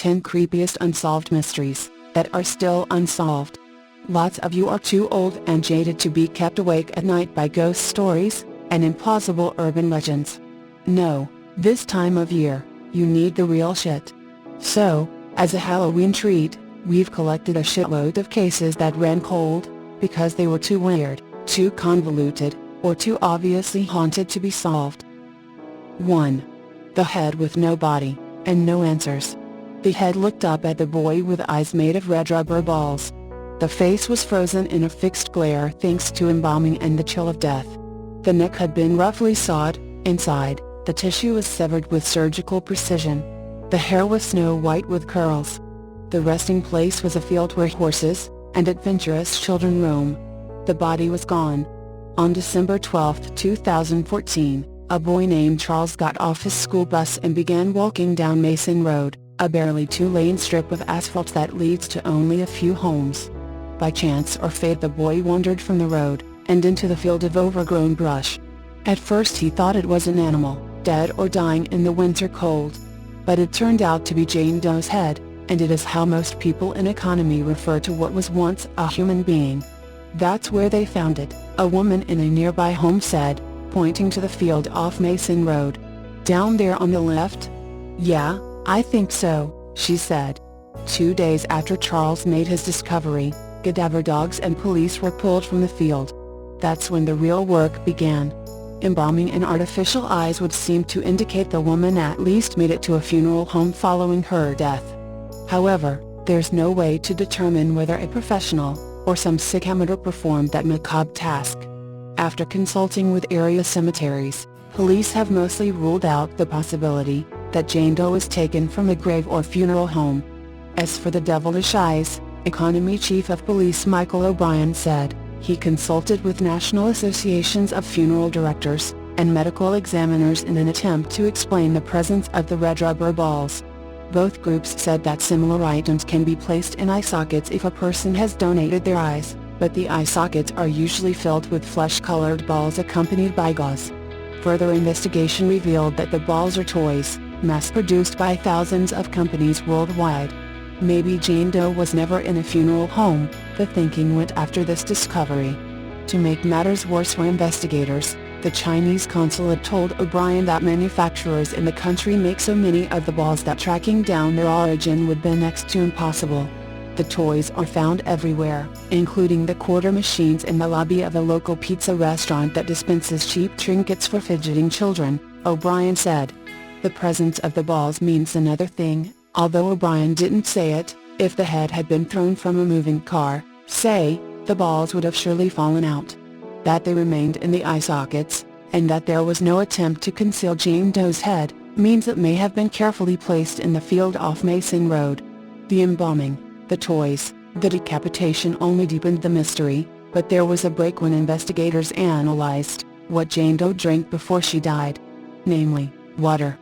10 creepiest unsolved mysteries that are still unsolved. Lots of you are too old and jaded to be kept awake at night by ghost stories and implausible urban legends. No, this time of year, you need the real shit. So, as a Halloween treat, we've collected a shitload of cases that ran cold because they were too weird, too convoluted, or too obviously haunted to be solved. 1. The head with no body, and no answers. The head looked up at the boy with eyes made of red rubber balls. The face was frozen in a fixed glare thanks to embalming and the chill of death. The neck had been roughly sawed, inside, the tissue was severed with surgical precision. The hair was snow white with curls. The resting place was a field where horses and adventurous children roam. The body was gone. On December 12, 2014, a boy named Charles got off his school bus and began walking down Mason Road, a barely two-lane strip of asphalt that leads to only a few homes. By chance or fate, the boy wandered from the road and into the field of overgrown brush. At first he thought it was an animal, dead or dying in the winter cold. But it turned out to be Jane Doe's head, and it is how most people in economy refer to what was once a human being. That's where they found it, a woman in a nearby home said, pointing to the field off Mason Road. "Down there on the left?" "Yeah, I think so," she said. 2 days after Charles made his discovery, cadaver dogs and police were pulled from the field. That's when the real work began. Embalming and artificial eyes would seem to indicate the woman at least made it to a funeral home following her death. However, there's no way to determine whether a professional or some sick amateur performed that macabre task. After consulting with area cemeteries, police have mostly ruled out the possibility that Jane Doe was taken from a grave or funeral home. As for the devilish eyes, Economy Chief of Police Michael O'Brien said, he consulted with national associations of funeral directors and medical examiners in an attempt to explain the presence of the red rubber balls. Both groups said that similar items can be placed in eye sockets if a person has donated their eyes, but the eye sockets are usually filled with flesh-colored balls accompanied by gauze. Further investigation revealed that the balls are toys, mass-produced by thousands of companies worldwide. Maybe Jane Doe was never in a funeral home, the thinking went after this discovery. To make matters worse for investigators, the Chinese consulate told O'Brien that manufacturers in the country make so many of the balls that tracking down their origin would be next to impossible. The toys are found everywhere, including the quarter machines in the lobby of a local pizza restaurant that dispenses cheap trinkets for fidgeting children, O'Brien said. The presence of the balls means another thing, although O'Brien didn't say it. If the head had been thrown from a moving car, say, the balls would have surely fallen out. That they remained in the eye sockets, and that there was no attempt to conceal Jane Doe's head, means it may have been carefully placed in the field off Mason Road. The embalming, the toys, the decapitation only deepened the mystery, but there was a break when investigators analyzed what Jane Doe drank before she died. Namely, water.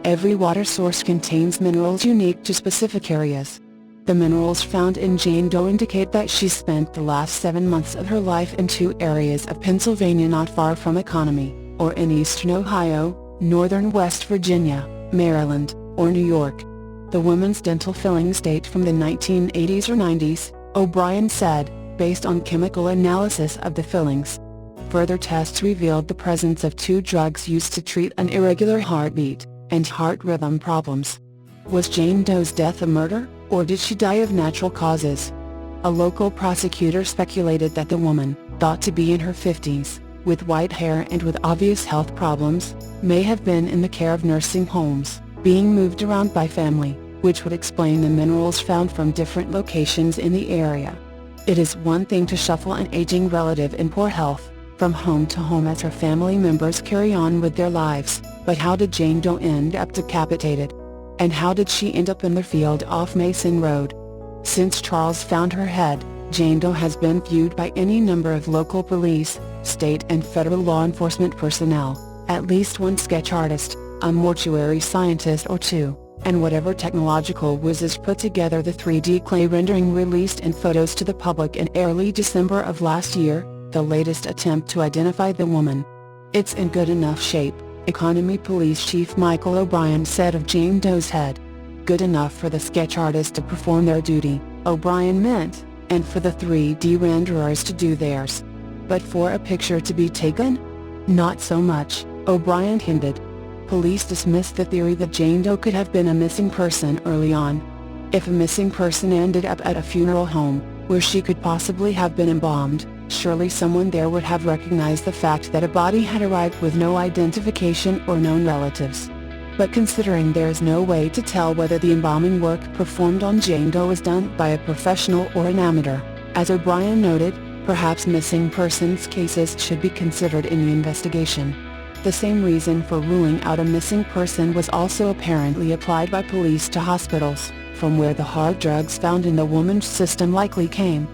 Every water source contains minerals unique to specific areas. The minerals found in Jane Doe indicate that she spent the last 7 months of her life in 2 areas of Pennsylvania not far from Economy, or in eastern Ohio, northern West Virginia, Maryland, or New York. The woman's dental fillings date from the 1980s or 90s, O'Brien said, based on chemical analysis of the fillings. Further tests revealed the presence of 2 drugs used to treat an irregular heartbeat and heart rhythm problems. Was Jane Doe's death a murder, or did she die of natural causes? A local prosecutor speculated that the woman, thought to be in her 50s, with white hair and with obvious health problems, may have been in the care of nursing homes, being moved around by family, which would explain the minerals found from different locations in the area. It is one thing to shuffle an aging relative in poor health from home to home as her family members carry on with their lives, but how did Jane Doe end up decapitated? And how did she end up in the field off Mason Road? Since Charles found her head, Jane Doe has been viewed by any number of local police, state and federal law enforcement personnel, at least one sketch artist, a mortuary scientist or 2, and whatever technological whizzes put together the 3D clay rendering released in photos to the public in early December of last year, the latest attempt to identify the woman. It's in good enough shape, Economy Police Chief Michael O'Brien said of Jane Doe's head. good enough for the sketch artist to perform their duty, O'Brien meant, and for the 3D renderers to do theirs. But for a picture to be taken? Not so much, O'Brien hinted. Police dismissed the theory that Jane Doe could have been a missing person early on. If a missing person ended up at a funeral home, where she could possibly have been embalmed, surely someone there would have recognized the fact that a body had arrived with no identification or known relatives. But considering there is no way to tell whether the embalming work performed on Jane Doe was done by a professional or an amateur, as O'Brien noted, perhaps missing persons cases should be considered in the investigation. The same reason for ruling out a missing person was also apparently applied by police to hospitals, from where the hard drugs found in the woman's system likely came.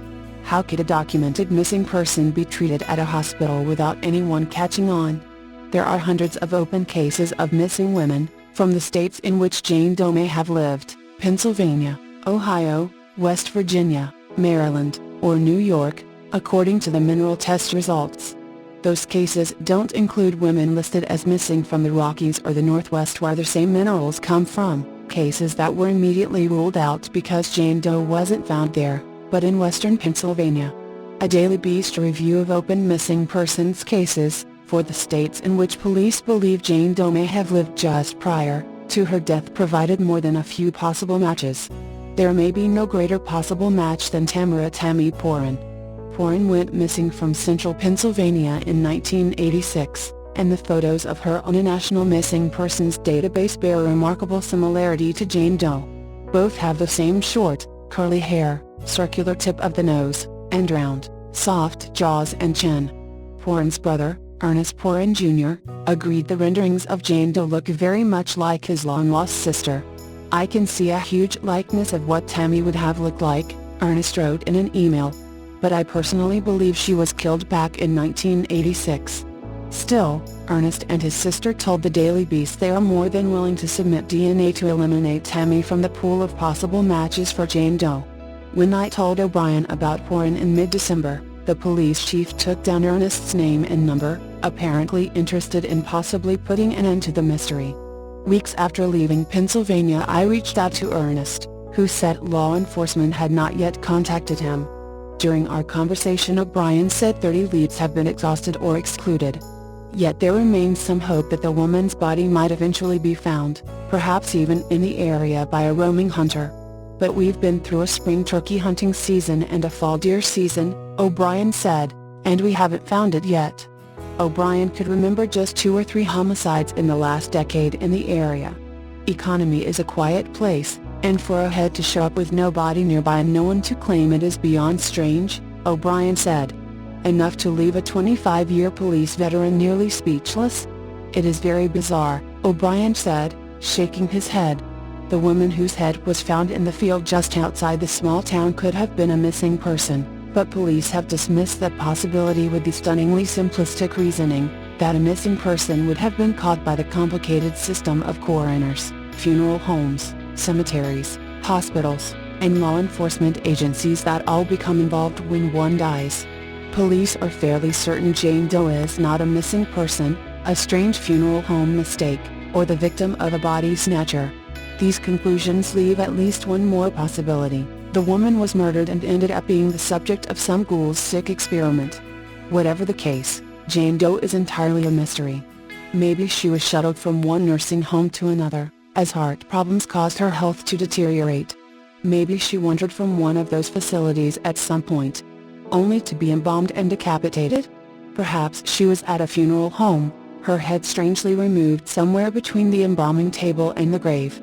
How could a documented missing person be treated at a hospital without anyone catching on? There are hundreds of open cases of missing women, from the states in which Jane Doe may have lived, Pennsylvania, Ohio, West Virginia, Maryland, or New York, according to the mineral test results. Those cases don't include women listed as missing from the Rockies or the Northwest where the same minerals come from, cases that were immediately ruled out because Jane Doe wasn't found there, but in western Pennsylvania. A Daily Beast review of open missing persons cases, for the states in which police believe Jane Doe may have lived just prior to her death provided more than a few possible matches. There may be no greater possible match than Tamara "Tammy" Porin. Porin went missing from central Pennsylvania in 1986, and the photos of her on a national missing persons database bear a remarkable similarity to Jane Doe. Both have the same short, curly hair, circular tip of the nose, and round, soft jaws and chin. Porin's brother, Ernest Porin Jr., agreed the renderings of Jane Doe look very much like his long-lost sister. "I can see a huge likeness of what Tammy would have looked like," Ernest wrote in an email. "But I personally believe she was killed back in 1986. Still, Ernest and his sister told the Daily Beast they are more than willing to submit DNA to eliminate Tammy from the pool of possible matches for Jane Doe. When I told O'Brien about Porin in mid-December, the police chief took down Ernest's name and number, apparently interested in possibly putting an end to the mystery. Weeks after leaving Pennsylvania, I reached out to Ernest, who said law enforcement had not yet contacted him. During our conversation, O'Brien said 30 leads have been exhausted or excluded. Yet there remains some hope that the woman's body might eventually be found, perhaps even in the area by a roaming hunter. But we've been through a spring turkey hunting season and a fall deer season," O'Brien said, "and we haven't found it yet." O'Brien could remember just 2 or 3 homicides in the last decade in the area. Economy is a quiet place, and for a head to show up with no body nearby and no one to claim it is beyond strange, O'Brien said. Enough to leave a 25-year police veteran nearly speechless? "It is very bizarre," O'Brien said, shaking his head. The woman whose head was found in the field just outside the small town could have been a missing person, but police have dismissed that possibility with the stunningly simplistic reasoning that a missing person would have been caught by the complicated system of coroners, funeral homes, cemeteries, hospitals, and law enforcement agencies that all become involved when one dies. Police are fairly certain Jane Doe is not a missing person, a strange funeral home mistake, or the victim of a body snatcher. These conclusions leave at least one more possibility: the woman was murdered and ended up being the subject of some ghoul's sick experiment. Whatever the case, Jane Doe is entirely a mystery. Maybe she was shuttled from one nursing home to another, as heart problems caused her health to deteriorate. Maybe she wandered from one of those facilities at some point, only to be embalmed and decapitated? Perhaps she was at a funeral home, her head strangely removed somewhere between the embalming table and the grave.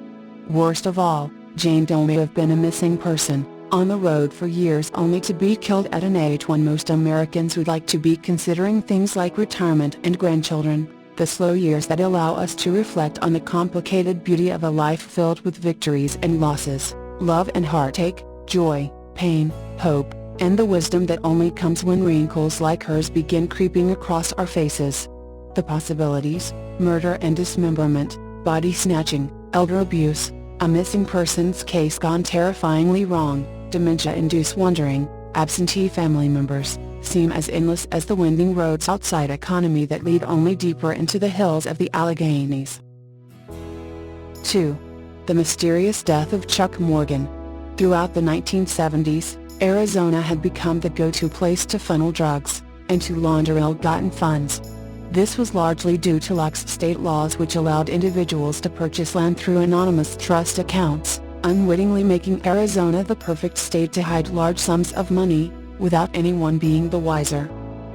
Worst of all, Jane Doe may have been a missing person, on the road for years only to be killed at an age when most Americans would like to be considering things like retirement and grandchildren, the slow years that allow us to reflect on the complicated beauty of a life filled with victories and losses, love and heartache, joy, pain, hope, and the wisdom that only comes when wrinkles like hers begin creeping across our faces. The possibilities: murder and dismemberment, body snatching, elder abuse, a missing persons case gone terrifyingly wrong, dementia-induced wandering, absentee family members, seem as endless as the winding roads outside economy that lead only deeper into the hills of the Alleghenies. 2. The mysterious death of Chuck Morgan. Throughout the 1970s, Arizona had become the go-to place to funnel drugs, and to launder ill-gotten funds. This was largely due to lax state laws which allowed individuals to purchase land through anonymous trust accounts, unwittingly making Arizona the perfect state to hide large sums of money, without anyone being the wiser.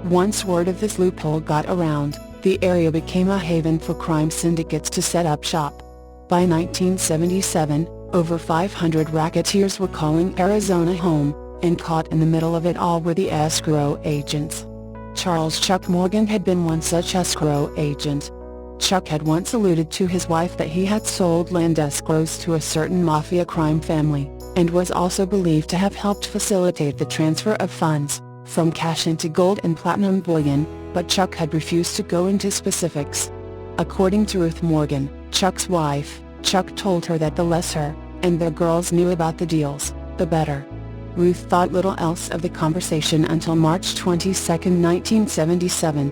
Once word of this loophole got around, the area became a haven for crime syndicates to set up shop. By 1977, over 500 racketeers were calling Arizona home, and caught in the middle of it all were the escrow agents. Charles Chuck Morgan had been one such escrow agent. Chuck had once alluded to his wife that he had sold land escrows to a certain mafia crime family, and was also believed to have helped facilitate the transfer of funds, from cash into gold and platinum bullion, but Chuck had refused to go into specifics. According to Ruth Morgan, Chuck's wife, Chuck told her that the less her and their girls knew about the deals, the better. Ruth thought little else of the conversation until March 22, 1977.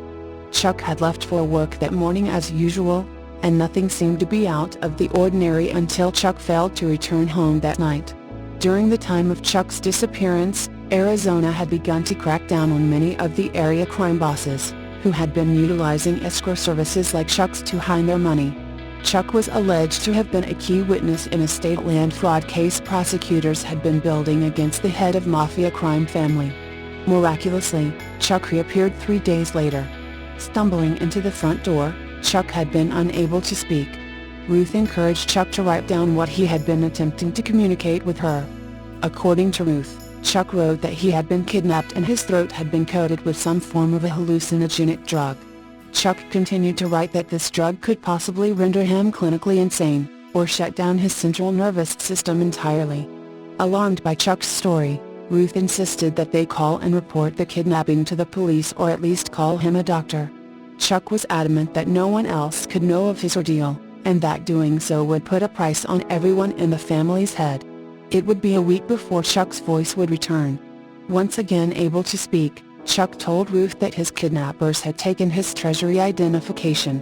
Chuck had left for work that morning as usual, and nothing seemed to be out of the ordinary until Chuck failed to return home that night. During the time of Chuck's disappearance, Arizona had begun to crack down on many of the area crime bosses, who had been utilizing escrow services like Chuck's to hide their money. Chuck was alleged to have been a key witness in a state land fraud case prosecutors had been building against the head of mafia crime family. Miraculously, Chuck reappeared 3 days later. Stumbling into the front door, Chuck had been unable to speak. Ruth encouraged Chuck to write down what he had been attempting to communicate with her. According to Ruth, Chuck wrote that he had been kidnapped and his throat had been coated with some form of a hallucinogenic drug. Chuck continued to write that this drug could possibly render him clinically insane, or shut down his central nervous system entirely. Alarmed by Chuck's story, Ruth insisted that they call and report the kidnapping to the police or at least call him a doctor. Chuck was adamant that no one else could know of his ordeal, and that doing so would put a price on everyone in the family's head. It would be a week before Chuck's voice would return. Once again able to speak, Chuck told Ruth that his kidnappers had taken his treasury identification.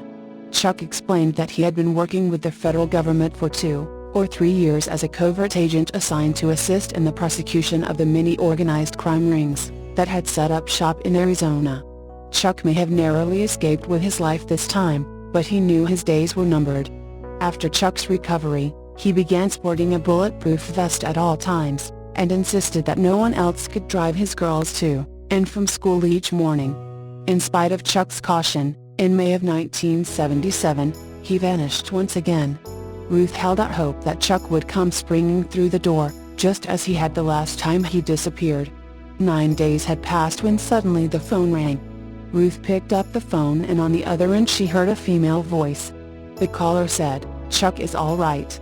Chuck explained that he had been working with the federal government for 2 or 3 years as a covert agent assigned to assist in the prosecution of the many organized crime rings that had set up shop in Arizona. Chuck may have narrowly escaped with his life this time, but he knew his days were numbered. After Chuck's recovery, he began sporting a bulletproof vest at all times, and insisted that no one else could drive his girls to and from school each morning. In spite of Chuck's caution, in May of 1977, he vanished once again. Ruth held out hope that Chuck would come springing through the door, just as he had the last time he disappeared. 9 days had passed when suddenly the phone rang. Ruth picked up the phone and on the other end she heard a female voice. The caller said, "Chuck is all right."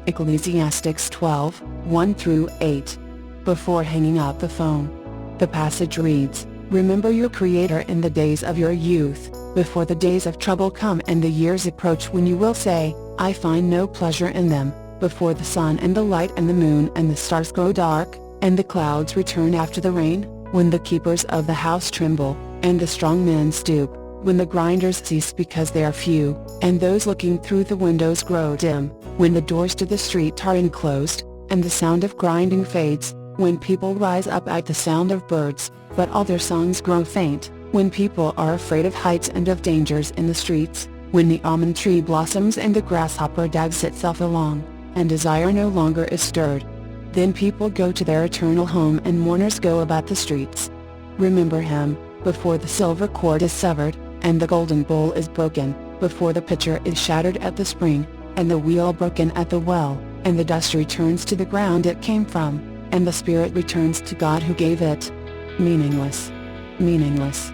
Ecclesiastes 12, 1-8. Before hanging up the phone, the passage reads, "Remember your Creator in the days of your youth, before the days of trouble come and the years approach when you will say, I find no pleasure in them, before the sun and the light and the moon and the stars grow dark, and the clouds return after the rain, when the keepers of the house tremble, and the strong men stoop, when the grinders cease because they are few, and those looking through the windows grow dim, when the doors to the street are enclosed, and the sound of grinding fades, when people rise up at the sound of birds, but all their songs grow faint, when people are afraid of heights and of dangers in the streets, when the almond tree blossoms and the grasshopper drags itself along, and desire no longer is stirred. Then people go to their eternal home and mourners go about the streets. Remember him, before the silver cord is severed, and the golden bowl is broken, before the pitcher is shattered at the spring, and the wheel broken at the well, and the dust returns to the ground it came from, and the spirit returns to God who gave it." Meaningless. Meaningless.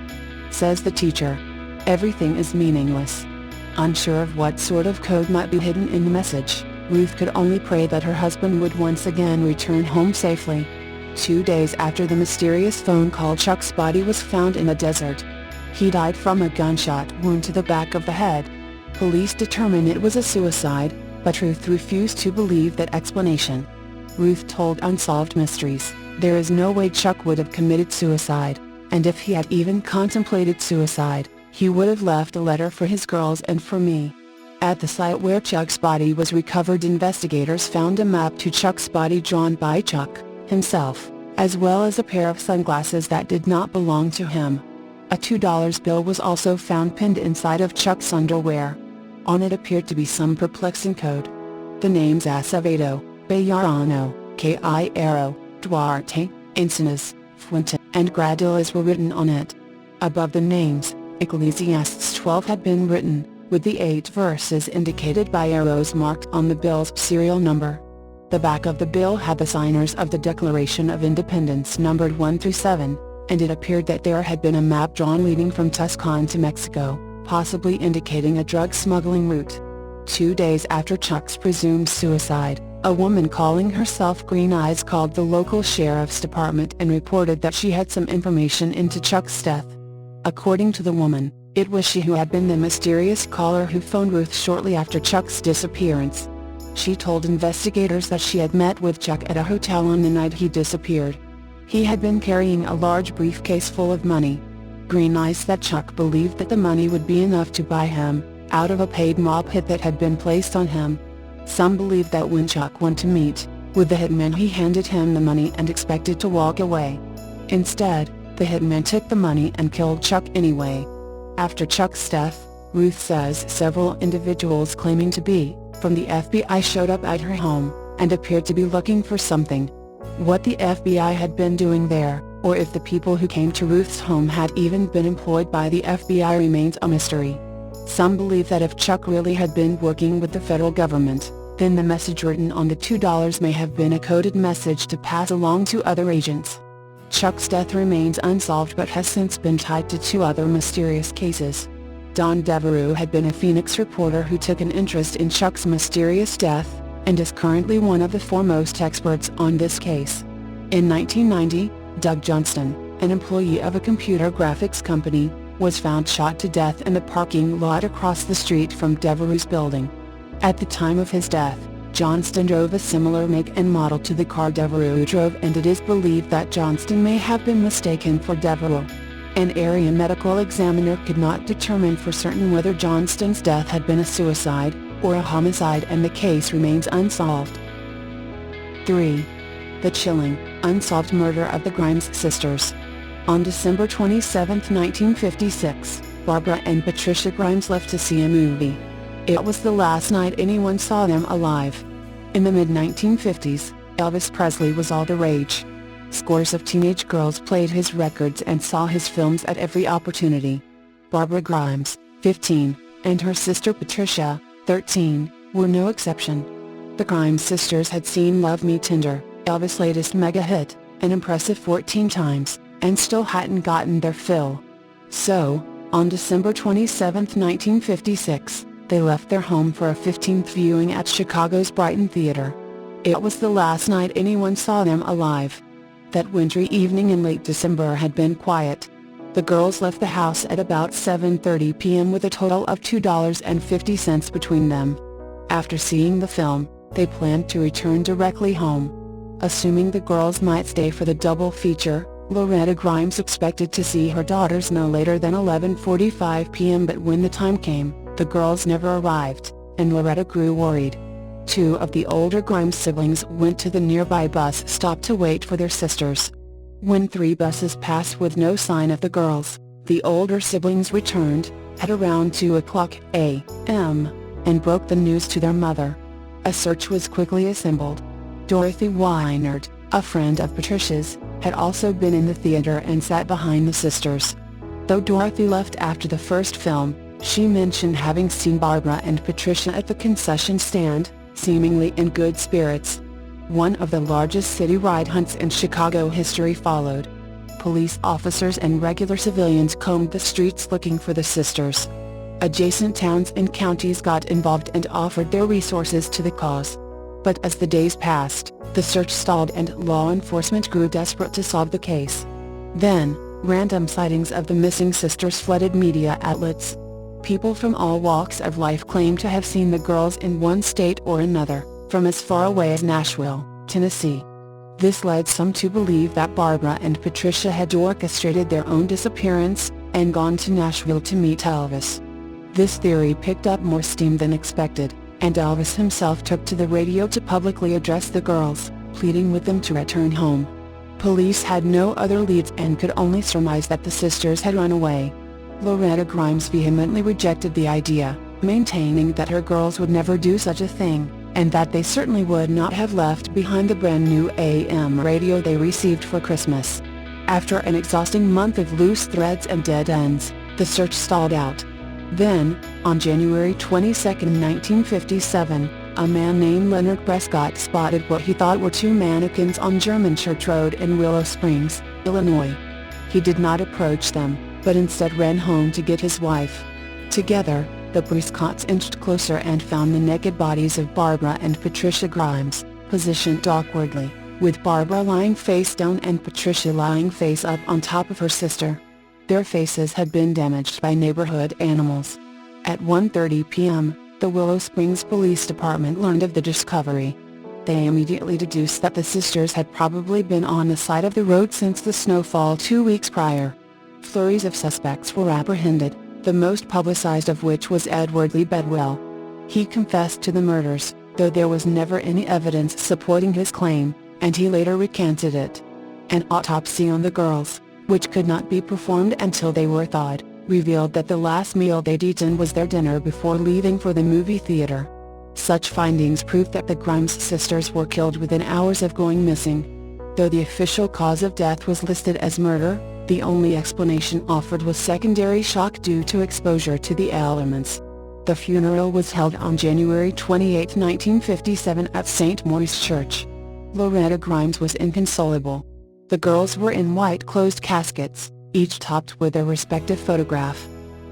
Says the teacher. Everything is meaningless. Unsure of what sort of code might be hidden in the message, Ruth could only pray that her husband would once again return home safely. 2 days after the mysterious phone call, Chuck's body was found in the desert. He died from a gunshot wound to the back of the head. Police determined it was a suicide, but Ruth refused to believe that explanation. Ruth told Unsolved Mysteries, "There is no way Chuck would have committed suicide, and if he had even contemplated suicide, he would have left a letter for his girls and for me. At the site where Chuck's body was recovered, investigators found a map to Chuck's body drawn by Chuck himself, as well as a pair of sunglasses that did not belong to him. A $2 bill was also found pinned inside of Chuck's underwear. On it appeared to be some perplexing code. The names Acevedo, Bejarano, Cairo, Duarte, Encinas, Fuente, and Gradilas were written on it. Above the names, Ecclesiastes 12 had been written, with the 8 verses indicated by arrows marked on the bill's serial number. The back of the bill had the signers of the Declaration of Independence numbered 1 through 7, and it appeared that there had been a map drawn leading from Tucson to Mexico, possibly indicating a drug smuggling route. 2 days after Chuck's presumed suicide, a woman calling herself Green Eyes called the local sheriff's department and reported that she had some information into Chuck's death. According to the woman, it was she who had been the mysterious caller who phoned Ruth shortly after Chuck's disappearance. She told investigators that she had met with Chuck at a hotel on the night he disappeared. He had been carrying a large briefcase full of money. Green Eyes said Chuck believed that the money would be enough to buy him out of a paid mob hit that had been placed on him. Some believed that when Chuck went to meet with the hitman, he handed him the money and expected to walk away. Instead, the hitman took the money and killed Chuck anyway. After Chuck's death, Ruth says several individuals claiming to be from the FBI showed up at her home and appeared to be looking for something. What the FBI had been doing there, or if the people who came to Ruth's home had even been employed by the FBI, remains a mystery. Some believe that if Chuck really had been working with the federal government, then the message written on the $2 may have been a coded message to pass along to other agents. Chuck's death remains unsolved but has since been tied to 2 other mysterious cases. Don Devereaux had been a Phoenix reporter who took an interest in Chuck's mysterious death, and is currently one of the foremost experts on this case. In 1990, Doug Johnston, an employee of a computer graphics company, was found shot to death in the parking lot across the street from Devereaux's building. At the time of his death, Johnston drove a similar make and model to the car Devereaux drove, and it is believed that Johnston may have been mistaken for Devereaux. An area medical examiner could not determine for certain whether Johnston's death had been a suicide or a homicide, and the case remains unsolved. 3. The chilling, unsolved murder of the Grimes sisters. On December 27, 1956, Barbara and Patricia Grimes left to see a movie. It was the last night anyone saw them alive. In the mid-1950s, Elvis Presley was all the rage. Scores of teenage girls played his records and saw his films at every opportunity. Barbara Grimes, 15, and her sister Patricia, 13, were no exception. The Grimes sisters had seen Love Me Tender, Elvis' latest mega hit, an impressive 14 times, and still hadn't gotten their fill. So, on December 27, 1956, they left their home for a 15th viewing at Chicago's Brighton Theater. It was the last night anyone saw them alive. That wintry evening in late December had been quiet. The girls left the house at about 7:30 p.m. with a total of $2.50 between them. After seeing the film, they planned to return directly home. Assuming the girls might stay for the double feature, Loretta Grimes expected to see her daughters no later than 11:45 p.m. but when the time came, the girls never arrived, and Loretta grew worried. 2 of the older Grimes siblings went to the nearby bus stop to wait for their sisters. When 3 buses passed with no sign of the girls, the older siblings returned, at around 2:00 a.m., and broke the news to their mother. A search was quickly assembled. Dorothy Weinert, a friend of Patricia's, had also been in the theater and sat behind the sisters. Though Dorothy left after the first film, she mentioned having seen Barbara and Patricia at the concession stand, seemingly in good spirits. One of the largest city ride hunts in Chicago history followed. Police officers and regular civilians combed the streets looking for the sisters. Adjacent towns and counties got involved and offered their resources to the cause. But as the days passed, the search stalled and law enforcement grew desperate to solve the case. Then, random sightings of the missing sisters flooded media outlets. People from all walks of life claimed to have seen the girls in one state or another, from as far away as Nashville, Tennessee. This led some to believe that Barbara and Patricia had orchestrated their own disappearance, and gone to Nashville to meet Elvis. This theory picked up more steam than expected, and Elvis himself took to the radio to publicly address the girls, pleading with them to return home. Police had no other leads and could only surmise that the sisters had run away. Loretta Grimes vehemently rejected the idea, maintaining that her girls would never do such a thing, and that they certainly would not have left behind the brand new AM radio they received for Christmas. After an exhausting month of loose threads and dead ends, the search stalled out. Then, on January 22, 1957, a man named Leonard Prescott spotted what he thought were two mannequins on German Church Road in Willow Springs, Illinois. He did not approach them, but instead ran home to get his wife. Together, the Prescotts inched closer and found the naked bodies of Barbara and Patricia Grimes, positioned awkwardly, with Barbara lying face down and Patricia lying face up on top of her sister. Their faces had been damaged by neighborhood animals. At 1:30 p.m., the Willow Springs Police Department learned of the discovery. They immediately deduced that the sisters had probably been on the side of the road since the snowfall 2 weeks prior. Flurries of suspects were apprehended, the most publicized of which was Edward Lee Bedwell. He confessed to the murders, though there was never any evidence supporting his claim, and he later recanted it. An autopsy on the girls, which could not be performed until they were thawed, revealed that the last meal they'd eaten was their dinner before leaving for the movie theater. Such findings proved that the Grimes sisters were killed within hours of going missing. Though the official cause of death was listed as murder, the only explanation offered was secondary shock due to exposure to the elements. The funeral was held on January 28, 1957 at St. Maurice Church. Loretta Grimes was inconsolable. The girls were in white closed caskets, each topped with their respective photograph.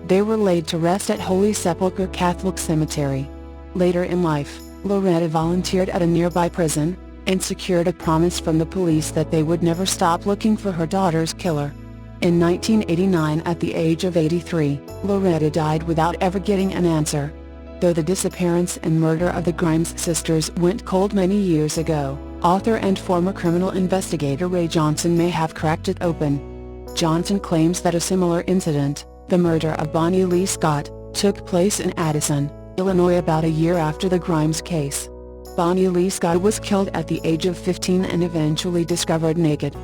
They were laid to rest at Holy Sepulchre Catholic Cemetery. Later in life, Loretta volunteered at a nearby prison, and secured a promise from the police that they would never stop looking for her daughter's killer. In 1989, at the age of 83, Loretta died without ever getting an answer. Though the disappearance and murder of the Grimes sisters went cold many years ago, author and former criminal investigator Ray Johnson may have cracked it open. Johnson claims that a similar incident, the murder of Bonnie Lee Scott, took place in Addison, Illinois about a year after the Grimes case. Bonnie Lee Scott was killed at the age of 15 and eventually discovered naked.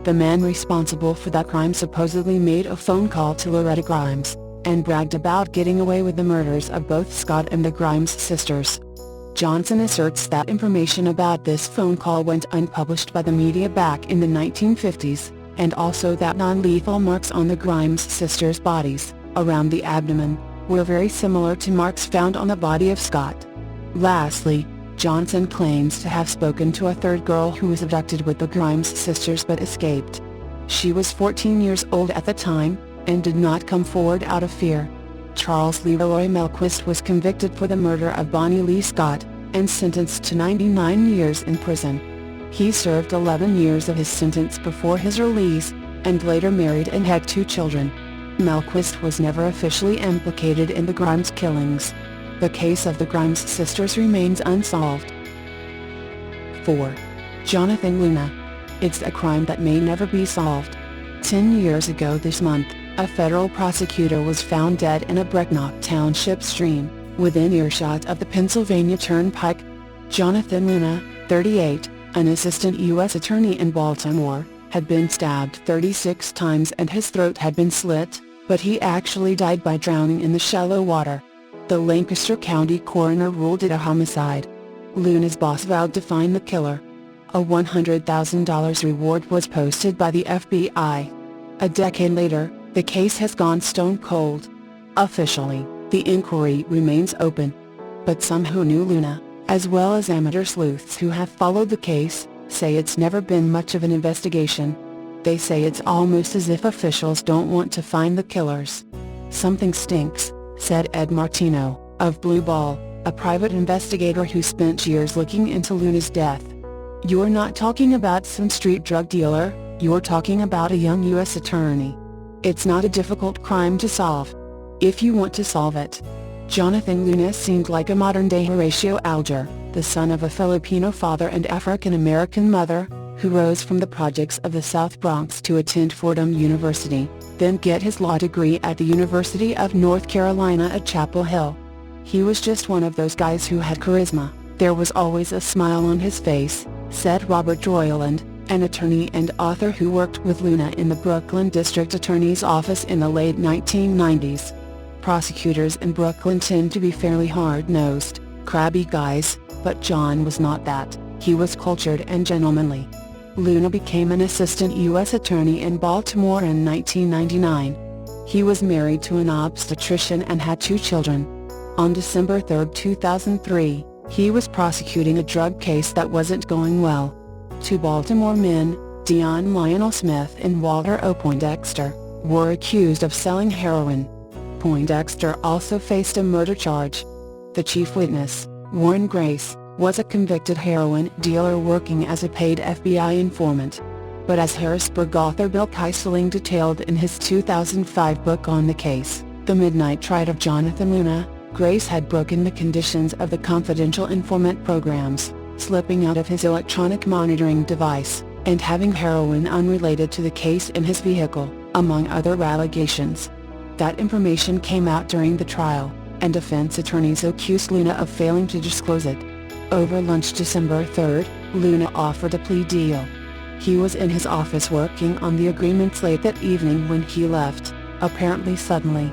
The man responsible for that crime supposedly made a phone call to Loretta Grimes, and bragged about getting away with the murders of both Scott and the Grimes sisters. Johnson asserts that information about this phone call went unpublished by the media back in the 1950s, and also that non-lethal marks on the Grimes sisters' bodies, around the abdomen, were very similar to marks found on the body of Scott. Lastly, Johnson claims to have spoken to a third girl who was abducted with the Grimes sisters but escaped. She was 14 years old at the time, and did not come forward out of fear. Charles Leroy Melquist was convicted for the murder of Bonnie Lee Scott, and sentenced to 99 years in prison. He served 11 years of his sentence before his release, and later married and had 2 children. Melquist was never officially implicated in the Grimes killings. The case of the Grimes sisters remains unsolved. 4. Jonathan Luna. It's a crime that may never be solved. 10 years ago this month, a federal prosecutor was found dead in a Brecknock Township stream, within earshot of the Pennsylvania Turnpike. Jonathan Luna, 38, an assistant U.S. attorney in Baltimore, had been stabbed 36 times and his throat had been slit, but he actually died by drowning in the shallow water. The Lancaster County coroner ruled it a homicide. Luna's boss vowed to find the killer. A $100,000 reward was posted by the FBI. A decade later, the case has gone stone cold. Officially, the inquiry remains open. But some who knew Luna, as well as amateur sleuths who have followed the case, say it's never been much of an investigation. They say it's almost as if officials don't want to find the killers. Something stinks, said Ed Martino, of Blue Ball, a private investigator who spent years looking into Luna's death. You're not talking about some street drug dealer, you're talking about a young U.S. attorney. It's not a difficult crime to solve. If you want to solve it. Jonathan Luna seemed like a modern-day Horatio Alger, the son of a Filipino father and African-American mother, who rose from the projects of the South Bronx to attend Fordham University. then get his law degree at the University of North Carolina at Chapel Hill. He was just one of those guys who had charisma. There was always a smile on his face, said Robert Roland, an attorney and author who worked with Luna in the Brooklyn District Attorney's Office in the late 1990s. Prosecutors in Brooklyn tend to be fairly hard-nosed, crabby guys, but John was not that. He was cultured and gentlemanly. Luna became an assistant U.S. attorney in Baltimore in 1999. He was married to an obstetrician and had 2 children. On December 3, 2003, he was prosecuting a drug case that wasn't going well. 2 Baltimore men, Dion Lionel Smith and Walter O. Poindexter, were accused of selling heroin. Poindexter also faced a murder charge. The chief witness, Warren Grace, was a convicted heroin dealer working as a paid FBI informant. But as Harrisburg author Bill Kieseling detailed in his 2005 book on the case, The Midnight Trial of Jonathan Luna, Grace had broken the conditions of the confidential informant programs, slipping out of his electronic monitoring device, and having heroin unrelated to the case in his vehicle, among other allegations. That information came out during the trial, and defense attorneys accused Luna of failing to disclose it. Over lunch December 3, Luna offered a plea deal. He was in his office working on the agreements late that evening when he left, apparently suddenly.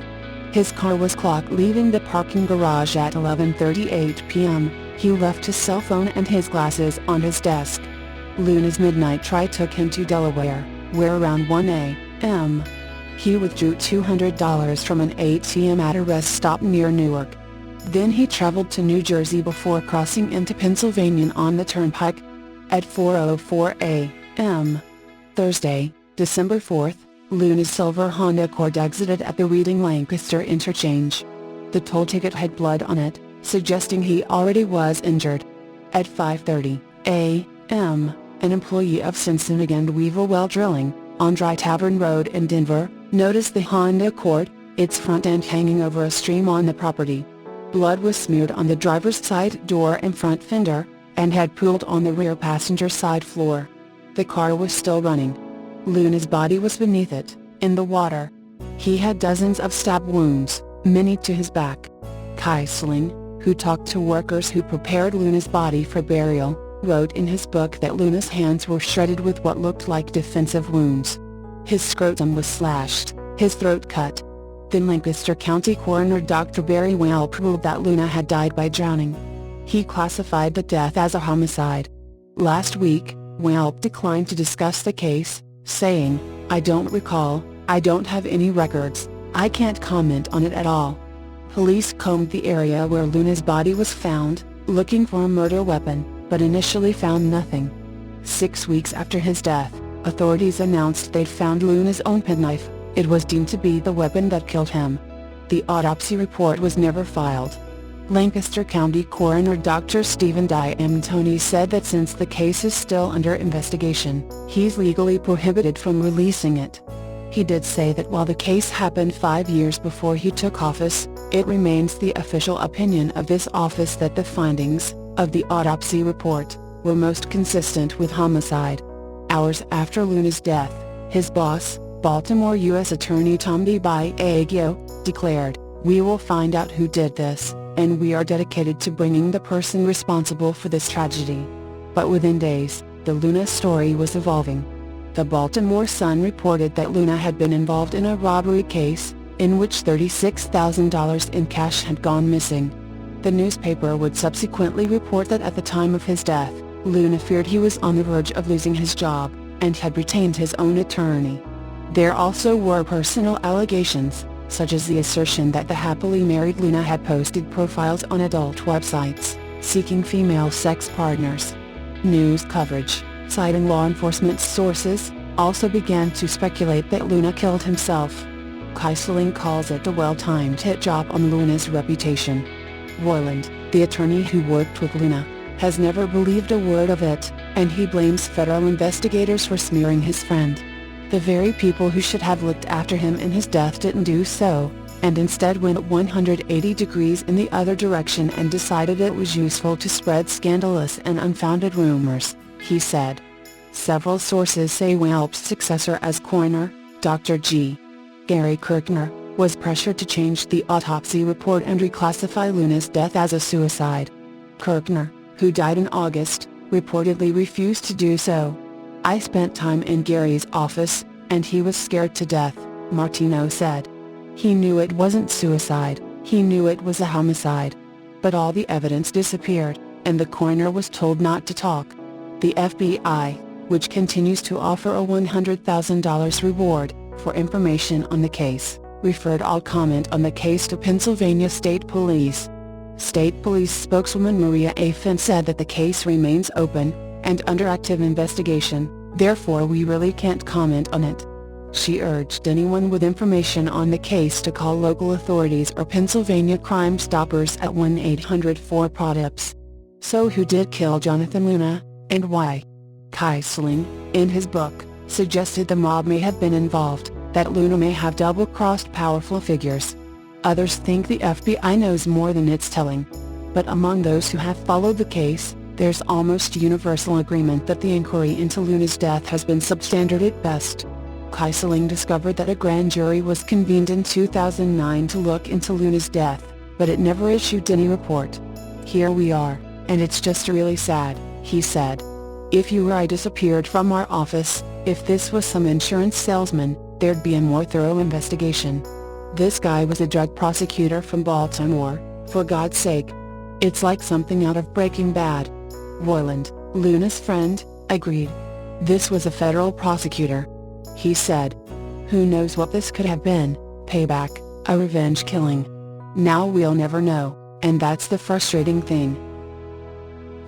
His car was clocked leaving the parking garage at 11:38 p.m. He left his cell phone and his glasses on his desk. Luna's midnight try took him to Delaware, where around 1 a.m. he withdrew $200 from an ATM at a rest stop near Newark. Then he traveled to New Jersey before crossing into Pennsylvania on the turnpike. At 4:04 a.m. Thursday, December 4th, Luna's silver Honda Accord exited at the Reading-Lancaster interchange. The toll ticket had blood on it, suggesting he already was injured. At 5:30 a.m., an employee of Simpson and Weaver Well Drilling, on Dry Tavern Road in Denver, noticed the Honda Accord, its front end hanging over a stream on the property. Blood was smeared on the driver's side door and front fender, and had pooled on the rear passenger side floor. The car was still running. Luna's body was beneath it, in the water. He had dozens of stab wounds, many to his back. Kieseling, who talked to workers who prepared Luna's body for burial, wrote in his book that Luna's hands were shredded with what looked like defensive wounds. His scrotum was slashed, his throat cut. Then Lancaster County Coroner Dr. Barry Welp ruled that Luna had died by drowning. He classified the death as a homicide. Last week, Welp declined to discuss the case, saying, "I don't recall, I don't have any records, I can't comment on it at all." Police combed the area where Luna's body was found, looking for a murder weapon, but initially found nothing. 6 weeks after his death, authorities announced they'd found Luna's own penknife. It was deemed to be the weapon that killed him. The autopsy report was never filed. Lancaster County Coroner Dr. Stephen D'Antoni said that since the case is still under investigation, he's legally prohibited from releasing it. He did say that while the case happened 5 years before he took office, it remains the official opinion of this office that the findings of the autopsy report were most consistent with homicide. Hours after Luna's death, his boss, Baltimore U.S. Attorney Tom DiBiagio, declared, "We will find out who did this, and we are dedicated to bringing the person responsible for this tragedy." But within days, the Luna story was evolving. The Baltimore Sun reported that Luna had been involved in a robbery case, in which $36,000 in cash had gone missing. The newspaper would subsequently report that at the time of his death, Luna feared he was on the verge of losing his job, and had retained his own attorney. There also were personal allegations, such as the assertion that the happily married Luna had posted profiles on adult websites, seeking female sex partners. News coverage, citing law enforcement sources, also began to speculate that Luna killed himself. Kieseling calls it a well-timed hit job on Luna's reputation. Roland, the attorney who worked with Luna, has never believed a word of it, and he blames federal investigators for smearing his friend. The very people who should have looked after him in his death didn't do so, and instead went 180 degrees in the other direction and decided it was useful to spread scandalous and unfounded rumors, he said. Several sources say Welp's successor as coroner, Dr. G. Gary Kirkner, was pressured to change the autopsy report and reclassify Luna's death as a suicide. Kirkner, who died in August, reportedly refused to do so. "I spent time in Gary's office, and he was scared to death," Martino said. "He knew it wasn't suicide, he knew it was a homicide. But all the evidence disappeared, and the coroner was told not to talk." The FBI, which continues to offer a $100,000 reward for information on the case, referred all comment on the case to Pennsylvania State Police. State Police spokeswoman Maria A. Finn said that the case remains open and under active investigation, therefore we really can't comment on it. She urged anyone with information on the case to call local authorities or Pennsylvania Crime Stoppers at 1-800-4-PRODIPS. So who did kill Jonathan Luna, and why? Kiesling, in his book, suggested the mob may have been involved, that Luna may have double-crossed powerful figures. Others think the FBI knows more than it's telling. But among those who have followed the case, there's almost universal agreement that the inquiry into Luna's death has been substandard at best. Kiesling discovered that a grand jury was convened in 2009 to look into Luna's death, but it never issued any report. "Here we are, and it's just really sad," he said. "If you or I disappeared from our office, if this was some insurance salesman, there'd be a more thorough investigation. This guy was a drug prosecutor from Baltimore, for God's sake. It's like something out of Breaking Bad." Roland, Luna's friend, agreed. "This was a federal prosecutor," he said. "Who knows what this could have been, payback, a revenge killing. Now we'll never know, and that's the frustrating thing."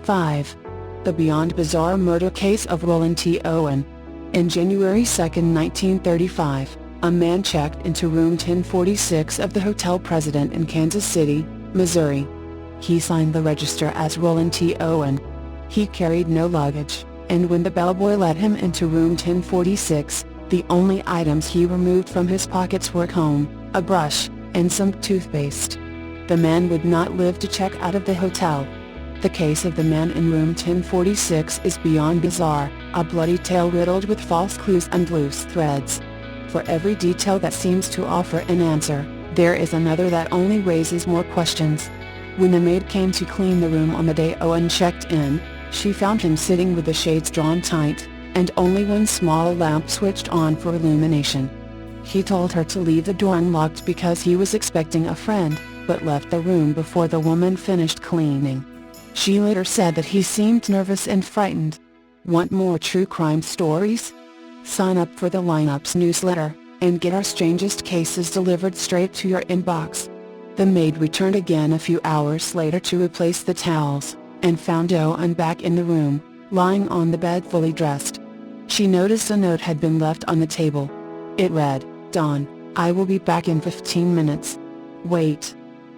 5. The Beyond Bizarre Murder Case of Roland T. Owen. In January 2, 1935, a man checked into room 1046 of the Hotel President in Kansas City, Missouri. He signed the register as Roland T. Owen. He carried no luggage, and when the bellboy let him into room 1046, the only items he removed from his pockets were a comb, a brush, and some toothpaste. The man would not live to check out of the hotel. The case of the man in room 1046 is beyond bizarre, a bloody tale riddled with false clues and loose threads. For every detail that seems to offer an answer, there is another that only raises more questions. When the maid came to clean the room on the day Owen checked in, she found him sitting with the shades drawn tight, and only one small lamp switched on for illumination. He told her to leave the door unlocked because he was expecting a friend, but left the room before the woman finished cleaning. She later said that he seemed nervous and frightened. Want more true crime stories? Sign up for the Lineup's newsletter, and get our strangest cases delivered straight to your inbox. The maid returned again a few hours later to replace the towels, and found Owen back in the room, lying on the bed fully dressed. She noticed a note had been left on the table. It read, "Dawn, I will be back in 15 minutes. Wait."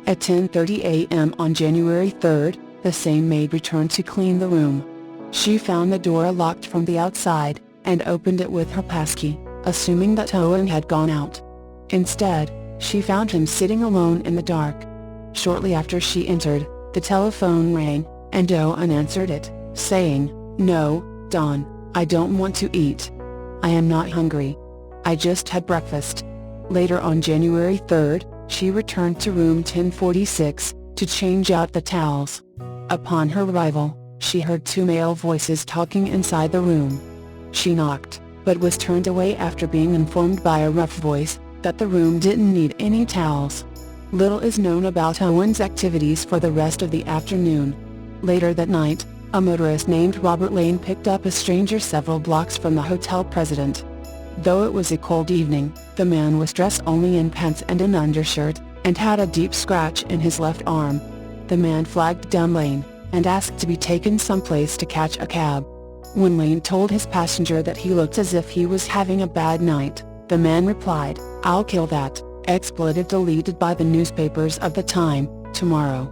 At 10:30 a.m. on January 3rd, the same maid returned to clean the room. She found the door locked from the outside, and opened it with her passkey, assuming that Owen had gone out. Instead, she found him sitting alone in the dark. Shortly after she entered, the telephone rang, and Owen answered it, saying, "No, Dawn, I don't want to eat. I am not hungry. I just had breakfast." Later on January 3rd, she returned to room 1046, to change out the towels. Upon her arrival, she heard two male voices talking inside the room. She knocked, but was turned away after being informed by a rough voice that the room didn't need any towels. Little is known about Owen's activities for the rest of the afternoon. Later that night, a motorist named Robert Lane picked up a stranger several blocks from the Hotel President. Though it was a cold evening, the man was dressed only in pants and an undershirt, and had a deep scratch in his left arm. The man flagged down Lane, and asked to be taken someplace to catch a cab. When Lane told his passenger that he looked as if he was having a bad night, the man replied, "I'll kill that," expletive deleted by the newspapers of the time, tomorrow.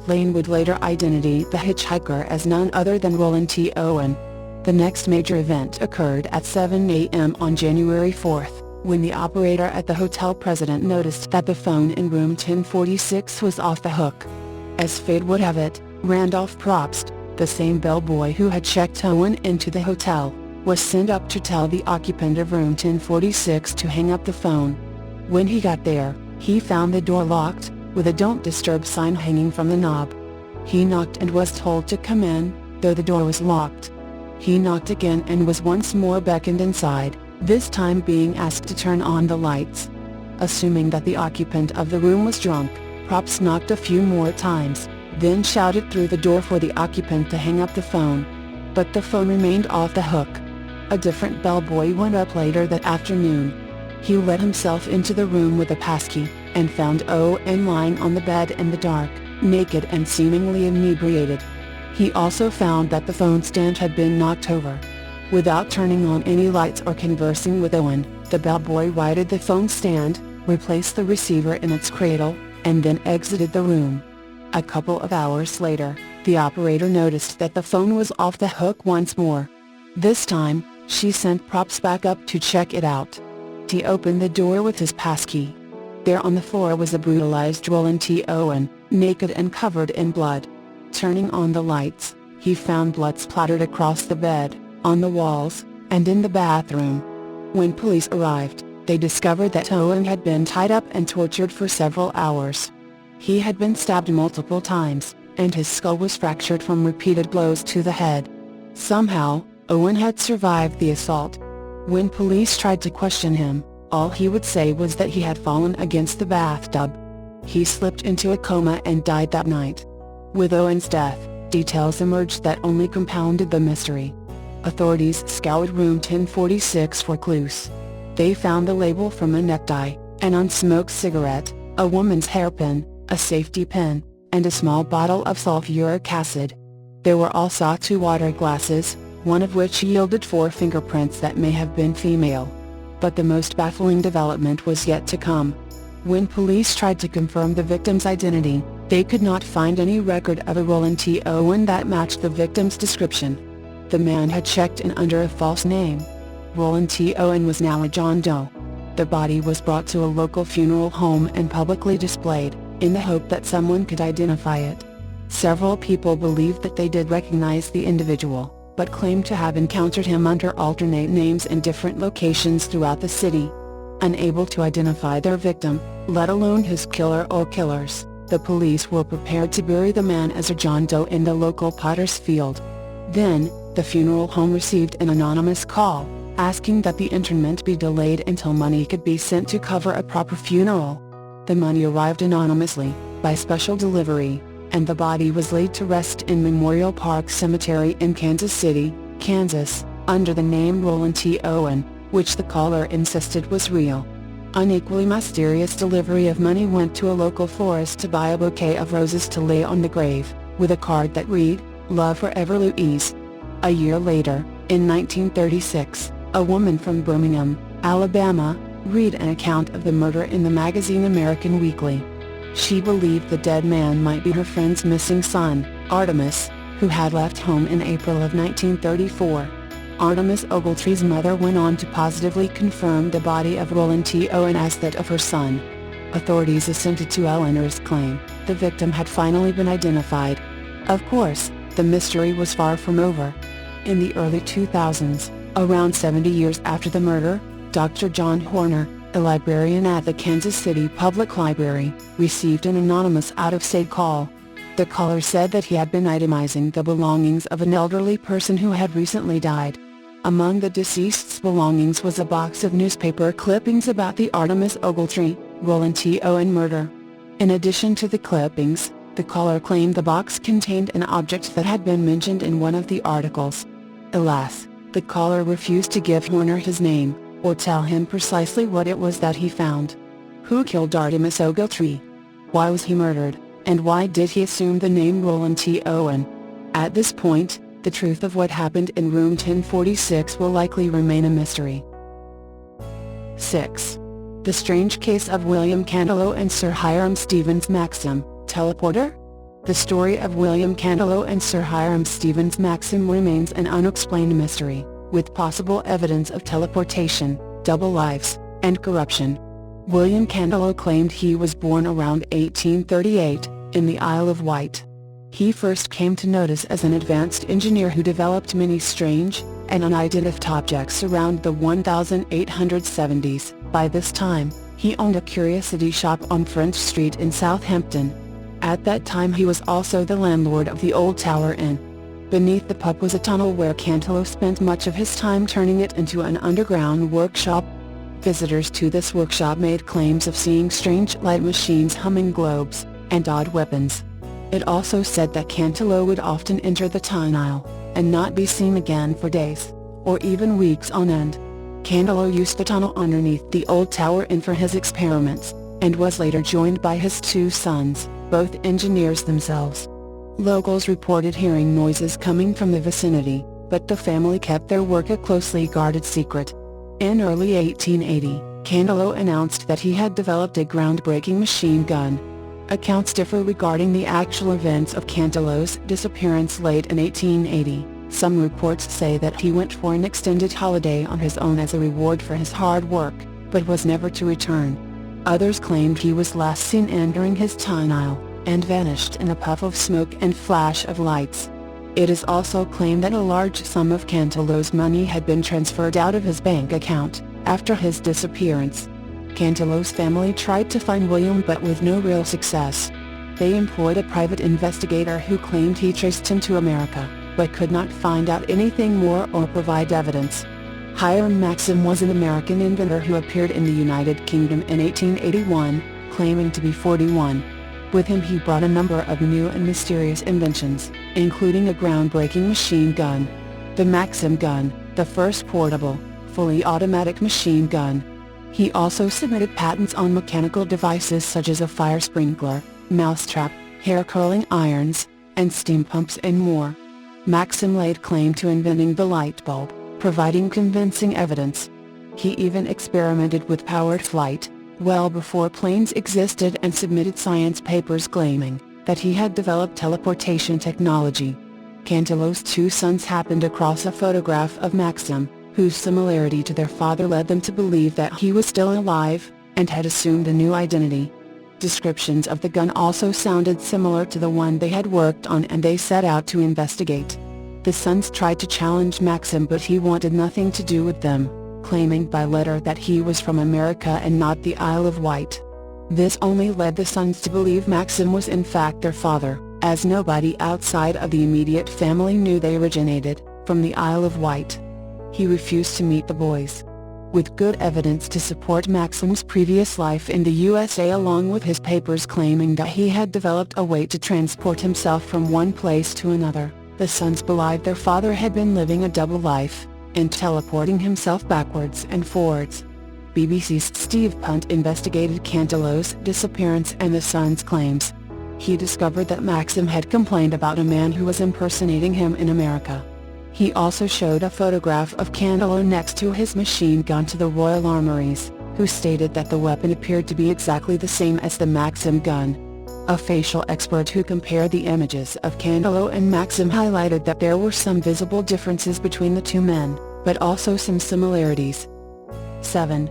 Lane would later identify the hitchhiker as none other than Roland T. Owen. The next major event occurred at 7 a.m. on January 4th, when the operator at the Hotel President noticed that the phone in room 1046 was off the hook. As fate would have it, Randolph Probst, the same bellboy who had checked Owen into the hotel, was sent up to tell the occupant of room 1046 to hang up the phone. When he got there, he found the door locked, with a "Don't Disturb" sign hanging from the knob. He knocked and was told to come in, though the door was locked. He knocked again and was once more beckoned inside, this time being asked to turn on the lights. Assuming that the occupant of the room was drunk, Props knocked a few more times, then shouted through the door for the occupant to hang up the phone. But the phone remained off the hook. A different bellboy went up later that afternoon. He let himself into the room with a passkey, and found Owen lying on the bed in the dark, naked and seemingly inebriated. He also found that the phone stand had been knocked over. Without turning on any lights or conversing with Owen, the bellboy righted the phone stand, replaced the receiver in its cradle, and then exited the room. A couple of hours later, the operator noticed that the phone was off the hook once more. This time, she sent Props back up to check it out. He opened the door with his passkey. There on the floor was a brutalized Roland T. Owen, naked and covered in blood. Turning on the lights, he found blood splattered across the bed, on the walls, and in the bathroom. When police arrived, they discovered that Owen had been tied up and tortured for several hours. He had been stabbed multiple times, and his skull was fractured from repeated blows to the head. Somehow, Owen had survived the assault. When police tried to question him, all he would say was that he had fallen against the bathtub. He slipped into a coma and died that night. With Owen's death, details emerged that only compounded the mystery. Authorities scoured room 1046 for clues. They found the label from a necktie, an unsmoked cigarette, a woman's hairpin, a safety pin, and a small bottle of sulfuric acid. There were also 2 water glasses, one of which yielded 4 fingerprints that may have been female. But the most baffling development was yet to come. When police tried to confirm the victim's identity, they could not find any record of a Roland T. Owen that matched the victim's description. The man had checked in under a false name. Roland T. Owen was now a John Doe. The body was brought to a local funeral home and publicly displayed, in the hope that someone could identify it. Several people believed that they did recognize the individual, but claimed to have encountered him under alternate names in different locations throughout the city. Unable to identify their victim, let alone his killer or killers, the police were prepared to bury the man as a John Doe in the local potter's field. Then, the funeral home received an anonymous call, asking that the interment be delayed until money could be sent to cover a proper funeral. The money arrived anonymously, by special delivery, and the body was laid to rest in Memorial Park Cemetery in Kansas City, Kansas, under the name Roland T. Owen, which the caller insisted was real. An equally mysterious delivery of money went to a local florist to buy a bouquet of roses to lay on the grave, with a card that read, "Love forever Louise." A year later, in 1936, a woman from Birmingham, Alabama, read an account of the murder in the magazine American Weekly. She believed the dead man might be her friend's missing son, Artemis, who had left home in April of 1934. Artemis Ogletree's mother went on to positively confirm the body of Roland T. Owen as that of her son. Authorities assented to Eleanor's claim. The victim had finally been identified. Of course, the mystery was far from over. In the early 2000s, around 70 years after the murder, Dr. John Horner, a librarian at the Kansas City Public Library, received an anonymous out-of-state call. The caller said that he had been itemizing the belongings of an elderly person who had recently died. Among the deceased's belongings was a box of newspaper clippings about the Artemis Ogletree, Roland T. Owen murder. In addition to the clippings, the caller claimed the box contained an object that had been mentioned in one of the articles. Alas, the caller refused to give Horner his name, or tell him precisely what it was that he found. Who killed Artemis Ogletree? Why was he murdered, and why did he assume the name Roland T. Owen? At this point, the truth of what happened in room 1046 will likely remain a mystery. 6. The strange case of William Cantalo and Sir Hiram Stevens Maxim, teleporter? The story of William Cantalo and Sir Hiram Stevens Maxim remains an unexplained mystery, with possible evidence of teleportation, double lives, and corruption. William Cantalo claimed he was born around 1838, in the Isle of Wight. He first came to notice as an advanced engineer who developed many strange, and unidentified objects around the 1870s. By this time, He owned a curiosity shop on French Street in Southampton. At that time he was also the landlord of the Old Tower Inn. Beneath the pub was a tunnel where Cantalo spent much of his time, turning it into an underground workshop. Visitors to this workshop made claims of seeing strange light machines, humming globes, and odd weapons. It also said that Cantalo would often enter the tunnel, and not be seen again for days, or even weeks on end. Cantalo used the tunnel underneath the Old Tower Inn for his experiments, and was later joined by his two sons, both engineers themselves. Locals reported hearing noises coming from the vicinity, but the family kept their work a closely guarded secret. In early 1880, Cantalo announced that he had developed a groundbreaking machine gun. Accounts differ regarding the actual events of Cantalo's disappearance late in 1880. Some reports say that he went for an extended holiday on his own as a reward for his hard work, but was never to return. Others claimed he was last seen entering his tunnel, and vanished in a puff of smoke and flash of lights. It is also claimed that a large sum of Cantalo's money had been transferred out of his bank account after his disappearance. Cantalo's family tried to find William, but with no real success. They employed a private investigator who claimed he traced him to America, but could not find out anything more or provide evidence. Hiram Maxim was an American inventor who appeared in the United Kingdom in 1881, claiming to be 41. With him he brought a number of new and mysterious inventions, including a groundbreaking machine gun. The Maxim gun, the first portable, fully automatic machine gun. He also submitted patents on mechanical devices such as a fire sprinkler, mousetrap, hair curling irons, and steam pumps and more. Maxim laid claim to inventing the light bulb, providing convincing evidence. He even experimented with powered flight, well before planes existed, and submitted science papers claiming that he had developed teleportation technology. Cantalo's two sons happened across a photograph of Maxim, whose similarity to their father led them to believe that he was still alive, and had assumed a new identity. Descriptions of the gun also sounded similar to the one they had worked on, and they set out to investigate. The sons tried to challenge Maxim, but he wanted nothing to do with them, claiming by letter that he was from America and not the Isle of Wight. This only led the sons to believe Maxim was in fact their father, as nobody outside of the immediate family knew they originated from the Isle of Wight. He refused to meet the boys. With good evidence to support Maxim's previous life in the USA, along with his papers claiming that he had developed a way to transport himself from one place to another, the sons believed their father had been living a double life, and teleporting himself backwards and forwards. BBC's Steve Punt investigated Cantalo's disappearance and the sons' claims. He discovered that Maxim had complained about a man who was impersonating him in America. He also showed a photograph of Cantalo next to his machine gun to the Royal Armouries, who stated that the weapon appeared to be exactly the same as the Maxim gun. A facial expert who compared the images of Cantalo and Maxim highlighted that there were some visible differences between the two men, but also some similarities. 7.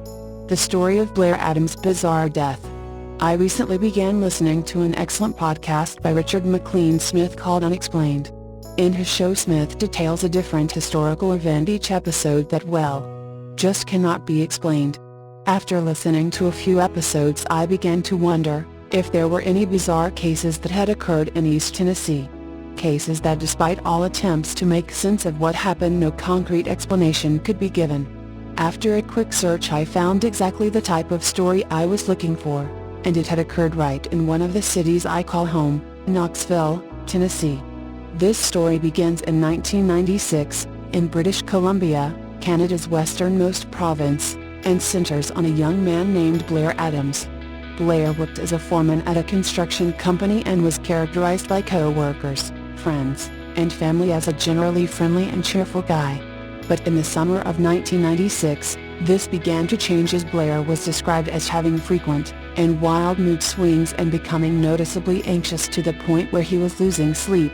The story of Blair Adams' bizarre death. I recently began listening to an excellent podcast by Richard McLean Smith called Unexplained. In his show, Smith details a different historical event each episode that, well, just cannot be explained. After listening to a few episodes, I began to wonder if there were any bizarre cases that had occurred in East Tennessee. Cases that, despite all attempts to make sense of what happened, no concrete explanation could be given. After a quick search, I found exactly the type of story I was looking for, and it had occurred right in one of the cities I call home, Knoxville, Tennessee. This story begins in 1996, in British Columbia, Canada's westernmost province, and centers on a young man named Blair Adams. Blair worked as a foreman at a construction company and was characterized by co-workers, friends, and family as a generally friendly and cheerful guy. But in the summer of 1996, this began to change as Blair was described as having frequent and wild mood swings and becoming noticeably anxious to the point where he was losing sleep.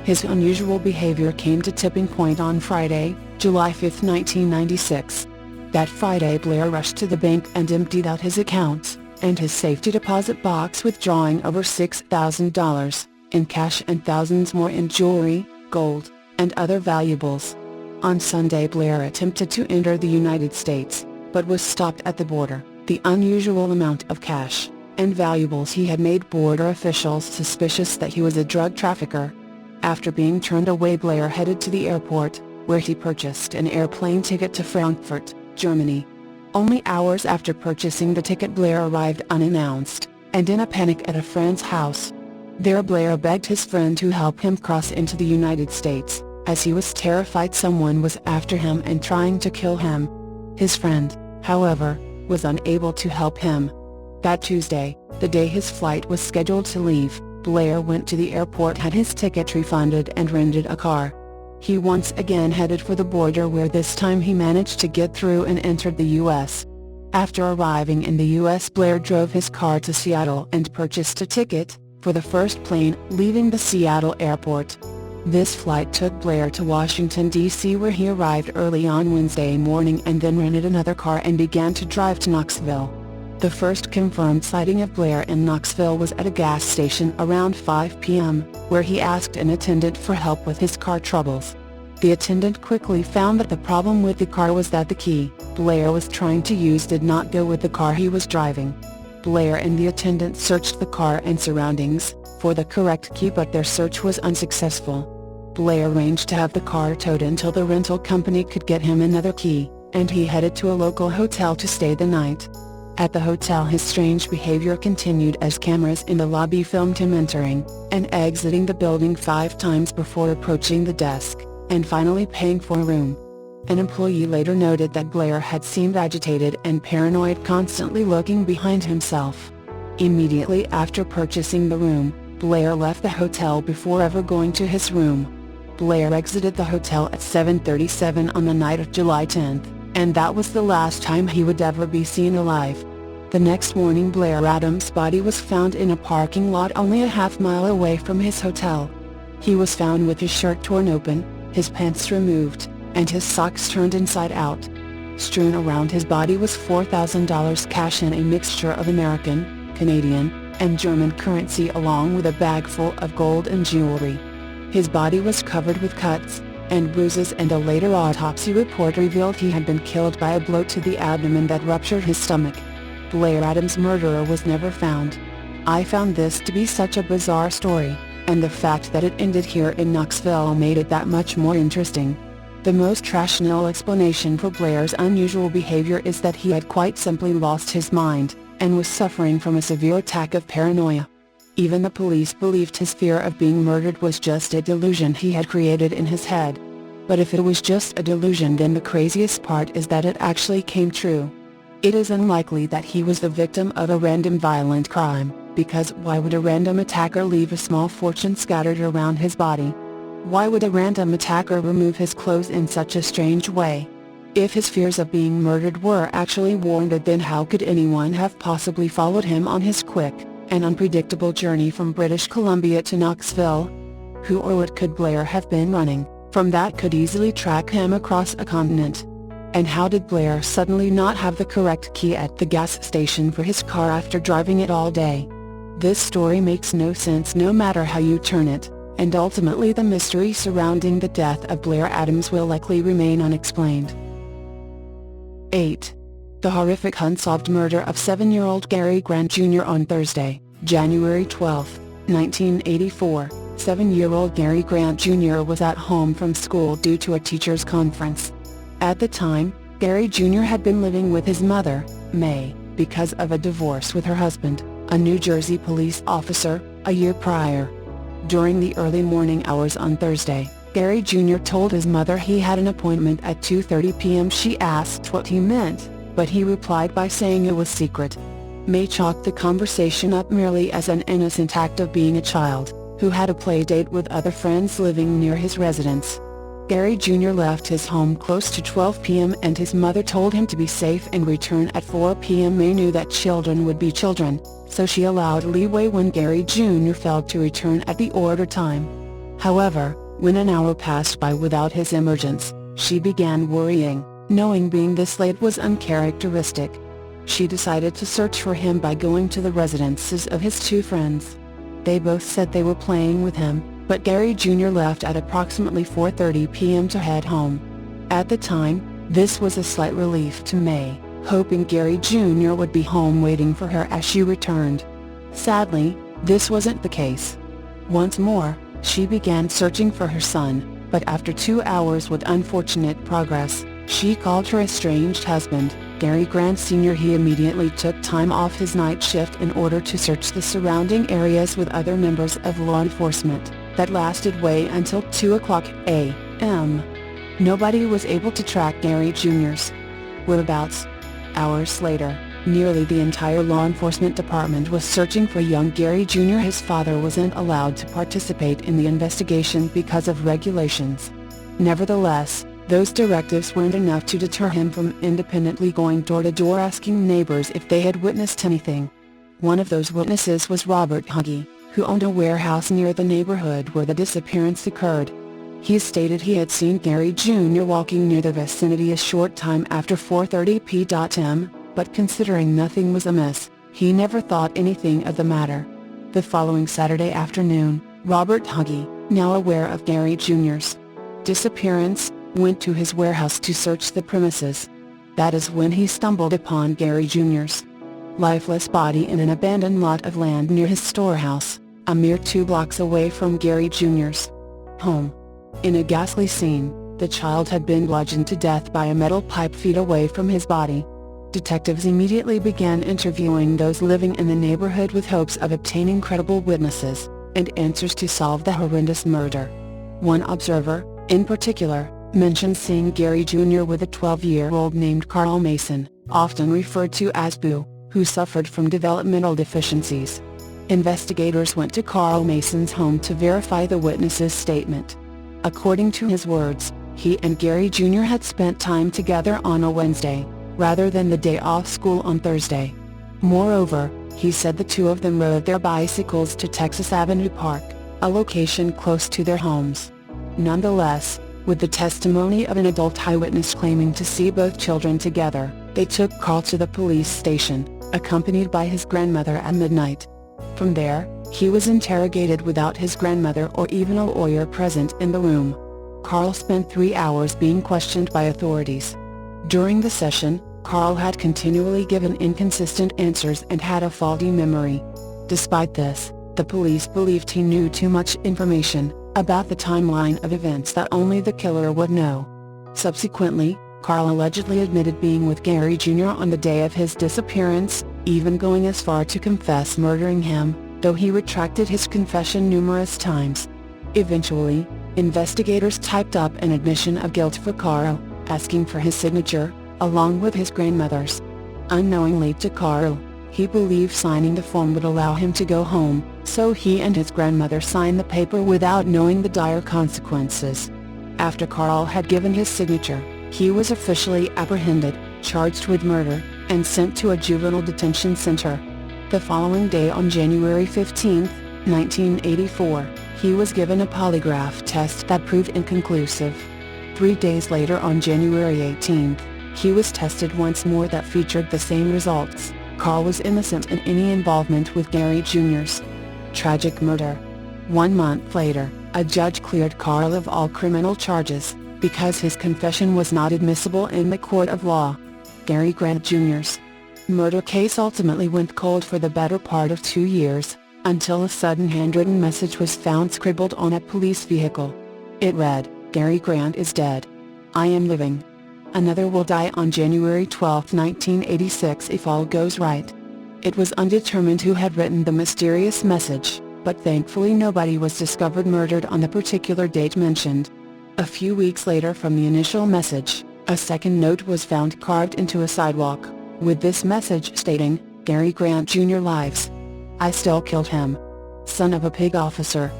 His unusual behavior came to tipping point on Friday, July 5, 1996. That Friday, Blair rushed to the bank and emptied out his accounts and his safety deposit box, withdrawing over $6,000 in cash and thousands more in jewelry, gold, and other valuables. On Sunday, Blair attempted to enter the United States, but was stopped at the border. The unusual amount of cash and valuables he had made border officials suspicious that he was a drug trafficker. After being turned away, Blair headed to the airport, where he purchased an airplane ticket to Frankfurt, Germany. Only hours after purchasing the ticket, Blair arrived unannounced, and in a panic at a friend's house. There Blair begged his friend to help him cross into the United States, as he was terrified someone was after him and trying to kill him. His friend, however, was unable to help him. That Tuesday, the day his flight was scheduled to leave, Blair went to the airport, had his ticket refunded and rented a car. He once again headed for the border, where this time he managed to get through and entered the U.S. After arriving in the U.S., Blair drove his car to Seattle and purchased a ticket for the first plane leaving the Seattle airport. This flight took Blair to Washington, D.C., where he arrived early on Wednesday morning and then rented another car and began to drive to Knoxville. The first confirmed sighting of Blair in Knoxville was at a gas station around 5 p.m., where he asked an attendant for help with his car troubles. The attendant quickly found that the problem with the car was that the key Blair was trying to use did not go with the car he was driving. Blair and the attendant searched the car and surroundings for the correct key, but their search was unsuccessful. Blair arranged to have the car towed until the rental company could get him another key, and he headed to a local hotel to stay the night. At the hotel, his strange behavior continued as cameras in the lobby filmed him entering and exiting the building 5 times before approaching the desk and finally paying for a room. An employee later noted that Blair had seemed agitated and paranoid, constantly looking behind himself. Immediately after purchasing the room, Blair left the hotel before ever going to his room. Blair exited the hotel at 7:37 on the night of July 10th. And that was the last time he would ever be seen alive. The next morning, Blair Adams' body was found in a parking lot only a half-mile away from his hotel. He was found with his shirt torn open, his pants removed, and his socks turned inside out. Strewn around his body was $4,000 cash and a mixture of American, Canadian, and German currency, along with a bag full of gold and jewelry. His body was covered with cuts and bruises, and a later autopsy report revealed he had been killed by a blow to the abdomen that ruptured his stomach. Blair Adams' murderer was never found. I found this to be such a bizarre story, and the fact that it ended here in Knoxville made it that much more interesting. The most rational explanation for Blair's unusual behavior is that he had quite simply lost his mind, and was suffering from a severe attack of paranoia. Even the police believed his fear of being murdered was just a delusion he had created in his head. But if it was just a delusion, then the craziest part is that it actually came true. It is unlikely that he was the victim of a random violent crime, because why would a random attacker leave a small fortune scattered around his body? Why would a random attacker remove his clothes in such a strange way? If his fears of being murdered were actually warranted, then how could anyone have possibly followed him on his quick and unpredictable journey from British Columbia to Knoxville? Who or what could Blair have been running from that could easily track him across a continent? And how did Blair suddenly not have the correct key at the gas station for his car after driving it all day? This story makes no sense no matter how you turn it, and ultimately the mystery surrounding the death of Blair Adams will likely remain unexplained. 8. The horrific unsolved murder of 7-year-old Gary Grant Jr. On Thursday, January 12, 1984, 7-year-old Gary Grant Jr. was at home from school due to a teachers' conference. At the time, Gary Jr. had been living with his mother, May, because of a divorce with her husband, a New Jersey police officer, a year prior. During the early morning hours on Thursday, Gary Jr. told his mother he had an appointment at 2:30 p.m. She asked what he meant, but he replied by saying it was secret. May chalked the conversation up merely as an innocent act of being a child who had a play date with other friends living near his residence. Gary Jr. left his home close to 12 p.m. and his mother told him to be safe and return at 4 p.m. May knew that children would be children, so she allowed leeway when Gary Jr. failed to return at the ordered time. However, when an hour passed by without his emergence, she began worrying, knowing being this late was uncharacteristic. She decided to search for him by going to the residences of his 2 friends. They both said they were playing with him, but Gary Jr. left at approximately 4:30 p.m. to head home. At the time, this was a slight relief to May, hoping Gary Jr. would be home waiting for her as she returned. Sadly, this wasn't the case. Once more, she began searching for her son, but after 2 hours with unfortunate progress, she called her estranged husband, Gary Grant Sr. He immediately took time off his night shift in order to search the surrounding areas with other members of law enforcement. That lasted way until 2:00 a.m. Nobody was able to track Gary Jr.'s whereabouts. Hours later, nearly the entire law enforcement department was searching for young Gary Jr. His father wasn't allowed to participate in the investigation because of regulations. Nevertheless, those directives weren't enough to deter him from independently going door to door asking neighbors if they had witnessed anything. One of those witnesses was Robert Huggy, who owned a warehouse near the neighborhood where the disappearance occurred. He stated he had seen Gary Jr. walking near the vicinity a short time after 4:30 p.m., but considering nothing was amiss, he never thought anything of the matter. The following Saturday afternoon, Robert Huggy, now aware of Gary Jr.'s disappearance, went to his warehouse to search the premises. That is when he stumbled upon Gary Jr.'s lifeless body in an abandoned lot of land near his storehouse, a mere 2 blocks away from Gary Jr.'s home. In a ghastly scene, the child had been bludgeoned to death by a metal pipe feet away from his body. Detectives immediately began interviewing those living in the neighborhood with hopes of obtaining credible witnesses and answers to solve the horrendous murder. One observer, in particular, mentioned seeing Gary Jr. with a 12-year-old named Carl Mason, often referred to as Boo, who suffered from developmental deficiencies. Investigators went to Carl Mason's home to verify the witness's statement. According to his words, he and Gary Jr. had spent time together on a Wednesday, rather than the day off school on Thursday. Moreover, he said the two of them rode their bicycles to Texas Avenue Park, a location close to their homes. Nonetheless, with the testimony of an adult eyewitness claiming to see both children together, they took Carl to the police station, accompanied by his grandmother at midnight. From there, he was interrogated without his grandmother or even a lawyer present in the room. Carl spent 3 hours being questioned by authorities. During the session, Carl had continually given inconsistent answers and had a faulty memory. Despite this, the police believed he knew too much information about the timeline of events that only the killer would know. Subsequently, Carl allegedly admitted being with Gary Jr. on the day of his disappearance, even going as far to confess murdering him, though he retracted his confession numerous times. Eventually, investigators typed up an admission of guilt for Carl, asking for his signature, along with his grandmother's. Unknowingly to Carl, he believed signing the form would allow him to go home, so he and his grandmother signed the paper without knowing the dire consequences. After Carl had given his signature, he was officially apprehended, charged with murder, and sent to a juvenile detention center. The following day on January 15, 1984, he was given a polygraph test that proved inconclusive. 3 days later on January 18, he was tested once more that featured the same results. Carl was innocent in any involvement with Gary Jr.'s tragic murder. 1 month later, a judge cleared Carl of all criminal charges, because his confession was not admissible in the court of law. Gary Grant Jr.'s murder case ultimately went cold for the better part of 2 years, until a sudden handwritten message was found scribbled on a police vehicle. It read, "Gary Grant is dead. I am living. Another will die on January 12, 1986 if all goes right." It was undetermined who had written the mysterious message, but thankfully nobody was discovered murdered on the particular date mentioned. A few weeks later from the initial message, a second note was found carved into a sidewalk, with this message stating, "Gary Grant Jr. lives. I still killed him. Son of a pig officer.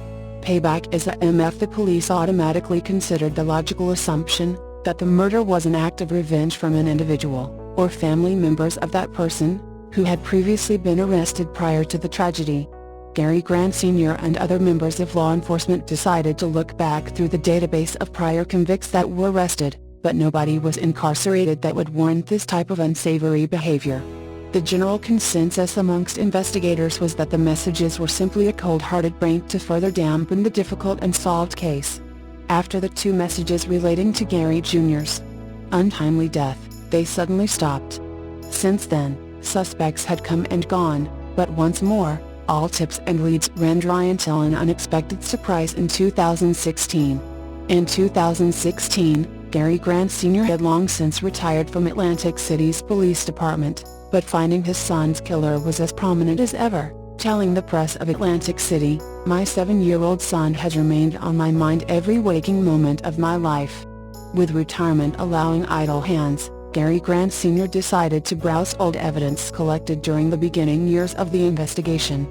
Payback is a MF." The police automatically considered the logical assumption that the murder was an act of revenge from an individual, or family members of that person, who had previously been arrested prior to the tragedy. Gary Grant Sr. and other members of law enforcement decided to look back through the database of prior convicts that were arrested, but nobody was incarcerated that would warrant this type of unsavory behavior. The general consensus amongst investigators was that the messages were simply a cold-hearted prank to further dampen the difficult unsolved case. After the 2 messages relating to Gary Jr.'s untimely death, they suddenly stopped. Since then, suspects had come and gone, but once more, all tips and leads ran dry until an unexpected surprise in 2016. In 2016, Gary Grant Sr. had long since retired from Atlantic City's police department, but finding his son's killer was as prominent as ever, telling the press of Atlantic City, "My 7-year-old son has remained on my mind every waking moment of my life." With retirement allowing idle hands, Gary Grant Sr. decided to browse old evidence collected during the beginning years of the investigation.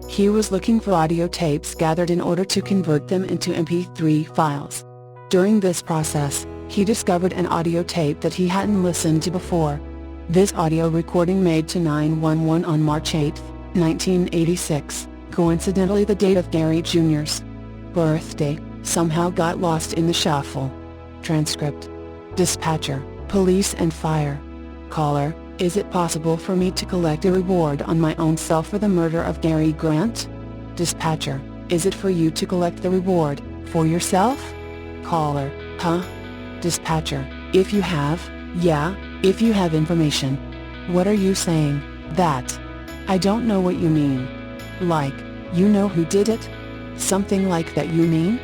He was looking for audio tapes gathered in order to convert them into MP3 files. During this process, he discovered an audio tape that he hadn't listened to before. This audio recording made to 911 on March 8, 1986, coincidentally the date of Gary Jr.'s birthday, somehow got lost in the shuffle. Transcript. Dispatcher, Police and Fire. Caller, is it possible for me to collect a reward on my own self for the murder of Gary Grant? Dispatcher, is it for you to collect the reward, for yourself? Caller, huh? Dispatcher, if you have, yeah, if you have information. What are you saying, that? I don't know what you mean. Like, you know who did it? Something like that you mean?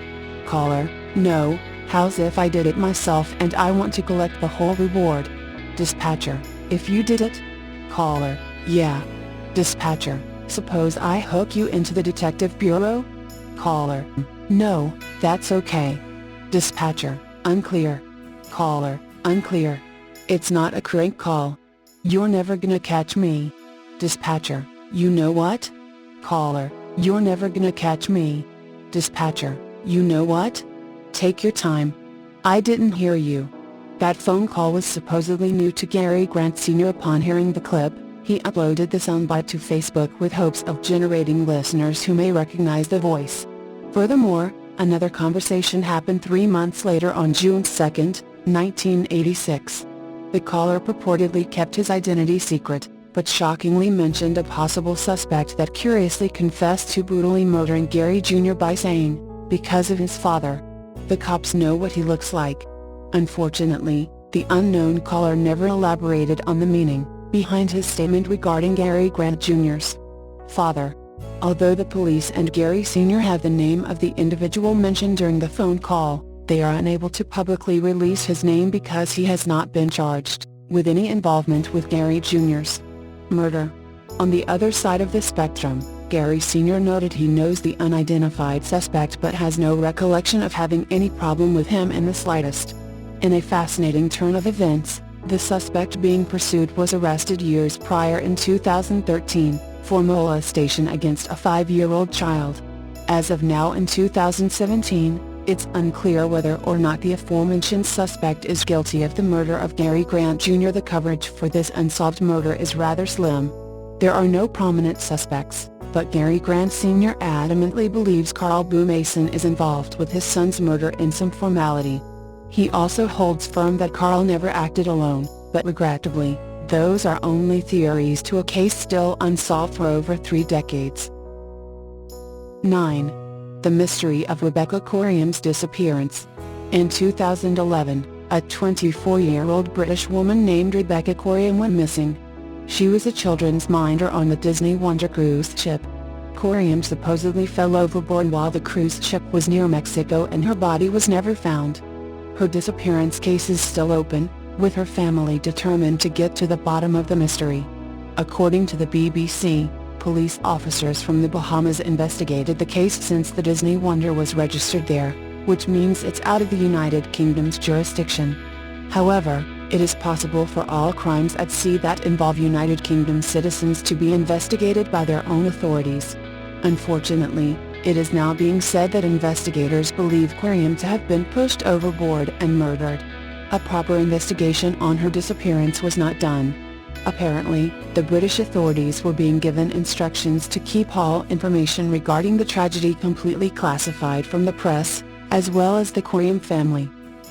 Caller, no, how's if I did it myself and I want to collect the whole reward? Dispatcher, if you did it? Caller, yeah. Dispatcher, suppose I hook you into the detective bureau? Caller, no, that's okay. Dispatcher, unclear. Caller, unclear. It's not a crank call. You're never gonna catch me. Dispatcher, you know what? Caller, you're never gonna catch me. Dispatcher, you know what? Take your time. I didn't hear you. That phone call was supposedly new to Gary Grant Sr. Upon hearing the clip, he uploaded the soundbite to Facebook with hopes of generating listeners who may recognize the voice. Furthermore, another conversation happened 3 months later on June 2, 1986. The caller purportedly kept his identity secret, but shockingly mentioned a possible suspect that curiously confessed to brutally murdering Gary Jr. by saying, "Because of his father. The cops know what he looks like." Unfortunately, the unknown caller never elaborated on the meaning behind his statement regarding Gary Grant Jr.'s father. Although the police and Gary Sr. have the name of the individual mentioned during the phone call, they are unable to publicly release his name because he has not been charged with any involvement with Gary Jr.'s murder. On the other side of the spectrum, Gary Sr. noted he knows the unidentified suspect but has no recollection of having any problem with him in the slightest. In a fascinating turn of events, the suspect being pursued was arrested years prior in 2013, for molestation against a 5-year-old child. As of now in 2017, it's unclear whether or not the aforementioned suspect is guilty of the murder of Gary Grant Jr. The coverage for this unsolved murder is rather slim. There are no prominent suspects, but Gary Grant Sr. adamantly believes Carl Boo Mason is involved with his son's murder in some formality. He also holds firm that Carl never acted alone, but regrettably, those are only theories to a case still unsolved for over 3 decades. 9. The mystery of Rebecca Corum's disappearance. In 2011, a 24-year-old British woman named Rebecca Corum went missing. She was a children's minder on the Disney Wonder cruise ship. Corum supposedly fell overboard while the cruise ship was near Mexico and her body was never found. Her disappearance case is still open, with her family determined to get to the bottom of the mystery. According to the BBC, police officers from the Bahamas investigated the case since the Disney Wonder was registered there, which means it's out of the United Kingdom's jurisdiction. However, it is possible for all crimes at sea that involve United Kingdom citizens to be investigated by their own authorities. Unfortunately, it is now being said that investigators believe Corum to have been pushed overboard and murdered. A proper investigation on her disappearance was not done. Apparently, the British authorities were being given instructions to keep all information regarding the tragedy completely classified from the press, as well as the Corum family.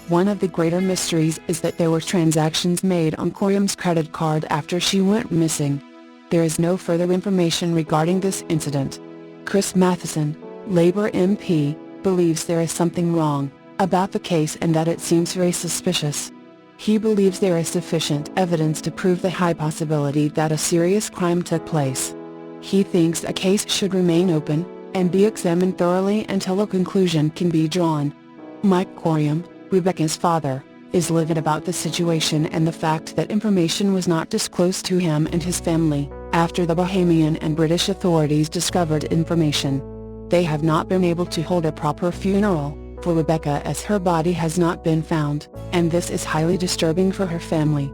One of the greater mysteries is that there were transactions made on Corum's credit card after she went missing. There is no further information regarding this incident. Chris Matheson, Labour MP, believes there is something wrong about the case and that it seems very suspicious. He believes there is sufficient evidence to prove the high possibility that a serious crime took place. He thinks a case should remain open, and be examined thoroughly until a conclusion can be drawn. Mike Corum, Rebecca's father, is livid about the situation and the fact that information was not disclosed to him and his family, after the Bahamian and British authorities discovered information. They have not been able to hold a proper funeral for Rebecca as her body has not been found, and this is highly disturbing for her family.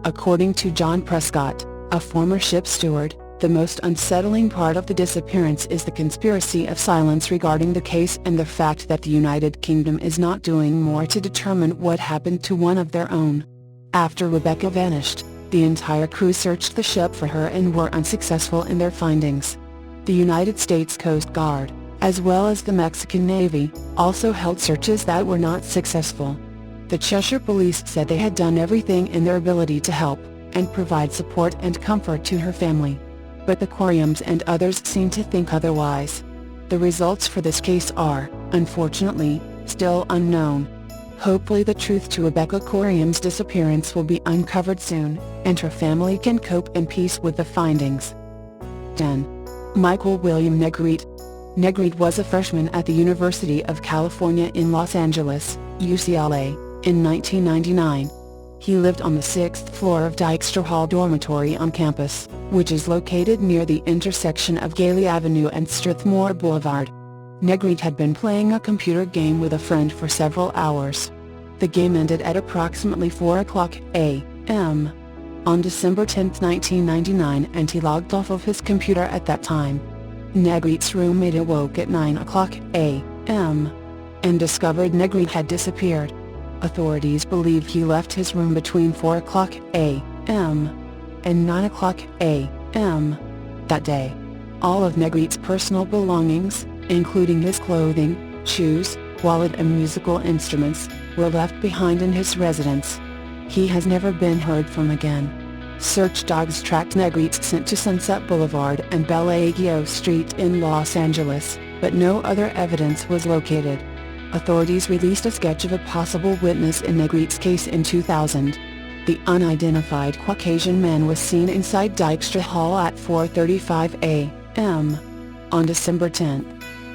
According to John Prescott, a former ship steward, the most unsettling part of the disappearance is the conspiracy of silence regarding the case and the fact that the United Kingdom is not doing more to determine what happened to one of their own. After Rebecca vanished, the entire crew searched the ship for her and were unsuccessful in their findings. The United States Coast Guard, as well as the Mexican Navy, also held searches that were not successful. The Cheshire Police said they had done everything in their ability to help and provide support and comfort to her family. But the Corums and others seem to think otherwise. The results for this case are, unfortunately, still unknown. Hopefully the truth to Rebecca Corum's disappearance will be uncovered soon, and her family can cope in peace with the findings. 10. Michael William Negri. Negri was a freshman at the University of California in Los Angeles, UCLA, in 1999. He lived on the 6th floor of Dykstra Hall Dormitory on campus, which is located near the intersection of Gailey Avenue and Strathmore Boulevard. Negri had been playing a computer game with a friend for several hours. The game ended at approximately 4:00 a.m. on December 10, 1999, and he logged off of his computer at that time. Negri's roommate awoke at 9:00 a.m. and discovered Negri had disappeared. Authorities believe he left his room between 4:00 a.m. and 9:00 a.m. that day. All of Negri's personal belongings, including his clothing, shoes, wallet and musical instruments, were left behind in his residence. He has never been heard from again. Search dogs tracked Negri sent to Sunset Boulevard and Bellagio Street in Los Angeles, but no other evidence was located. Authorities released a sketch of a possible witness in Negri's case in 2000. The unidentified Caucasian man was seen inside Dykstra Hall at 4:35 a.m. on December 10.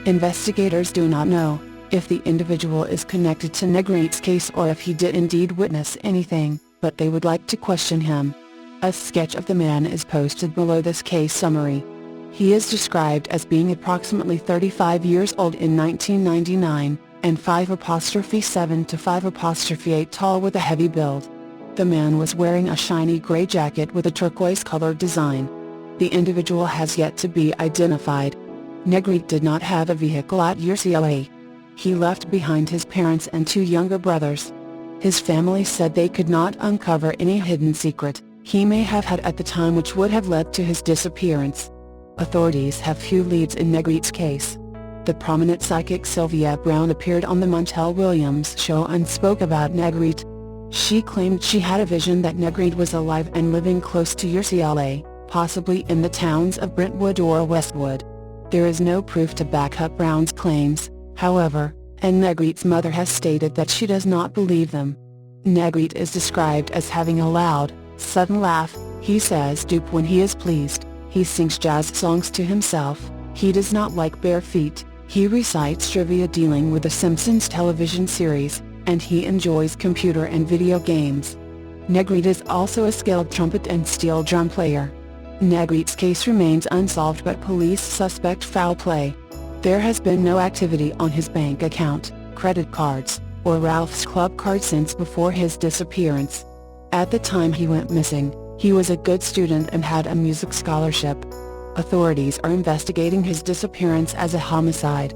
Investigators do not know if the individual is connected to Negri's case or if he did indeed witness anything, but they would like to question him. A sketch of the man is posted below this case summary. He is described as being approximately 35 years old in 1999, and 5'7" to 5'8" tall with a heavy build. The man was wearing a shiny gray jacket with a turquoise-colored design. The individual has yet to be identified. Negri did not have a vehicle at UCLA. He left behind his parents and two younger brothers. His family said they could not uncover any hidden secret he may have had at the time which would have led to his disappearance. Authorities have few leads in Negri's case. The prominent psychic Sylvia Brown appeared on the Montel Williams show and spoke about Negri. She claimed she had a vision that Negri was alive and living close to UCLA, possibly in the towns of Brentwood or Westwood. There is no proof to back up Brown's claims, however, and Negri's mother has stated that she does not believe them. Negri is described as having a loud, sudden laugh. He says "doop" when he is pleased. He sings jazz songs to himself. He does not like bare feet. He recites trivia dealing with the Simpsons television series, and he enjoys computer and video games. Negri is also a skilled trumpet and steel drum player. Negri's case remains unsolved, but police suspect foul play. There has been no activity on his bank account, credit cards, or Ralph's Club card since before his disappearance. At the time he went missing, he was a good student and had a music scholarship. Authorities are investigating his disappearance as a homicide.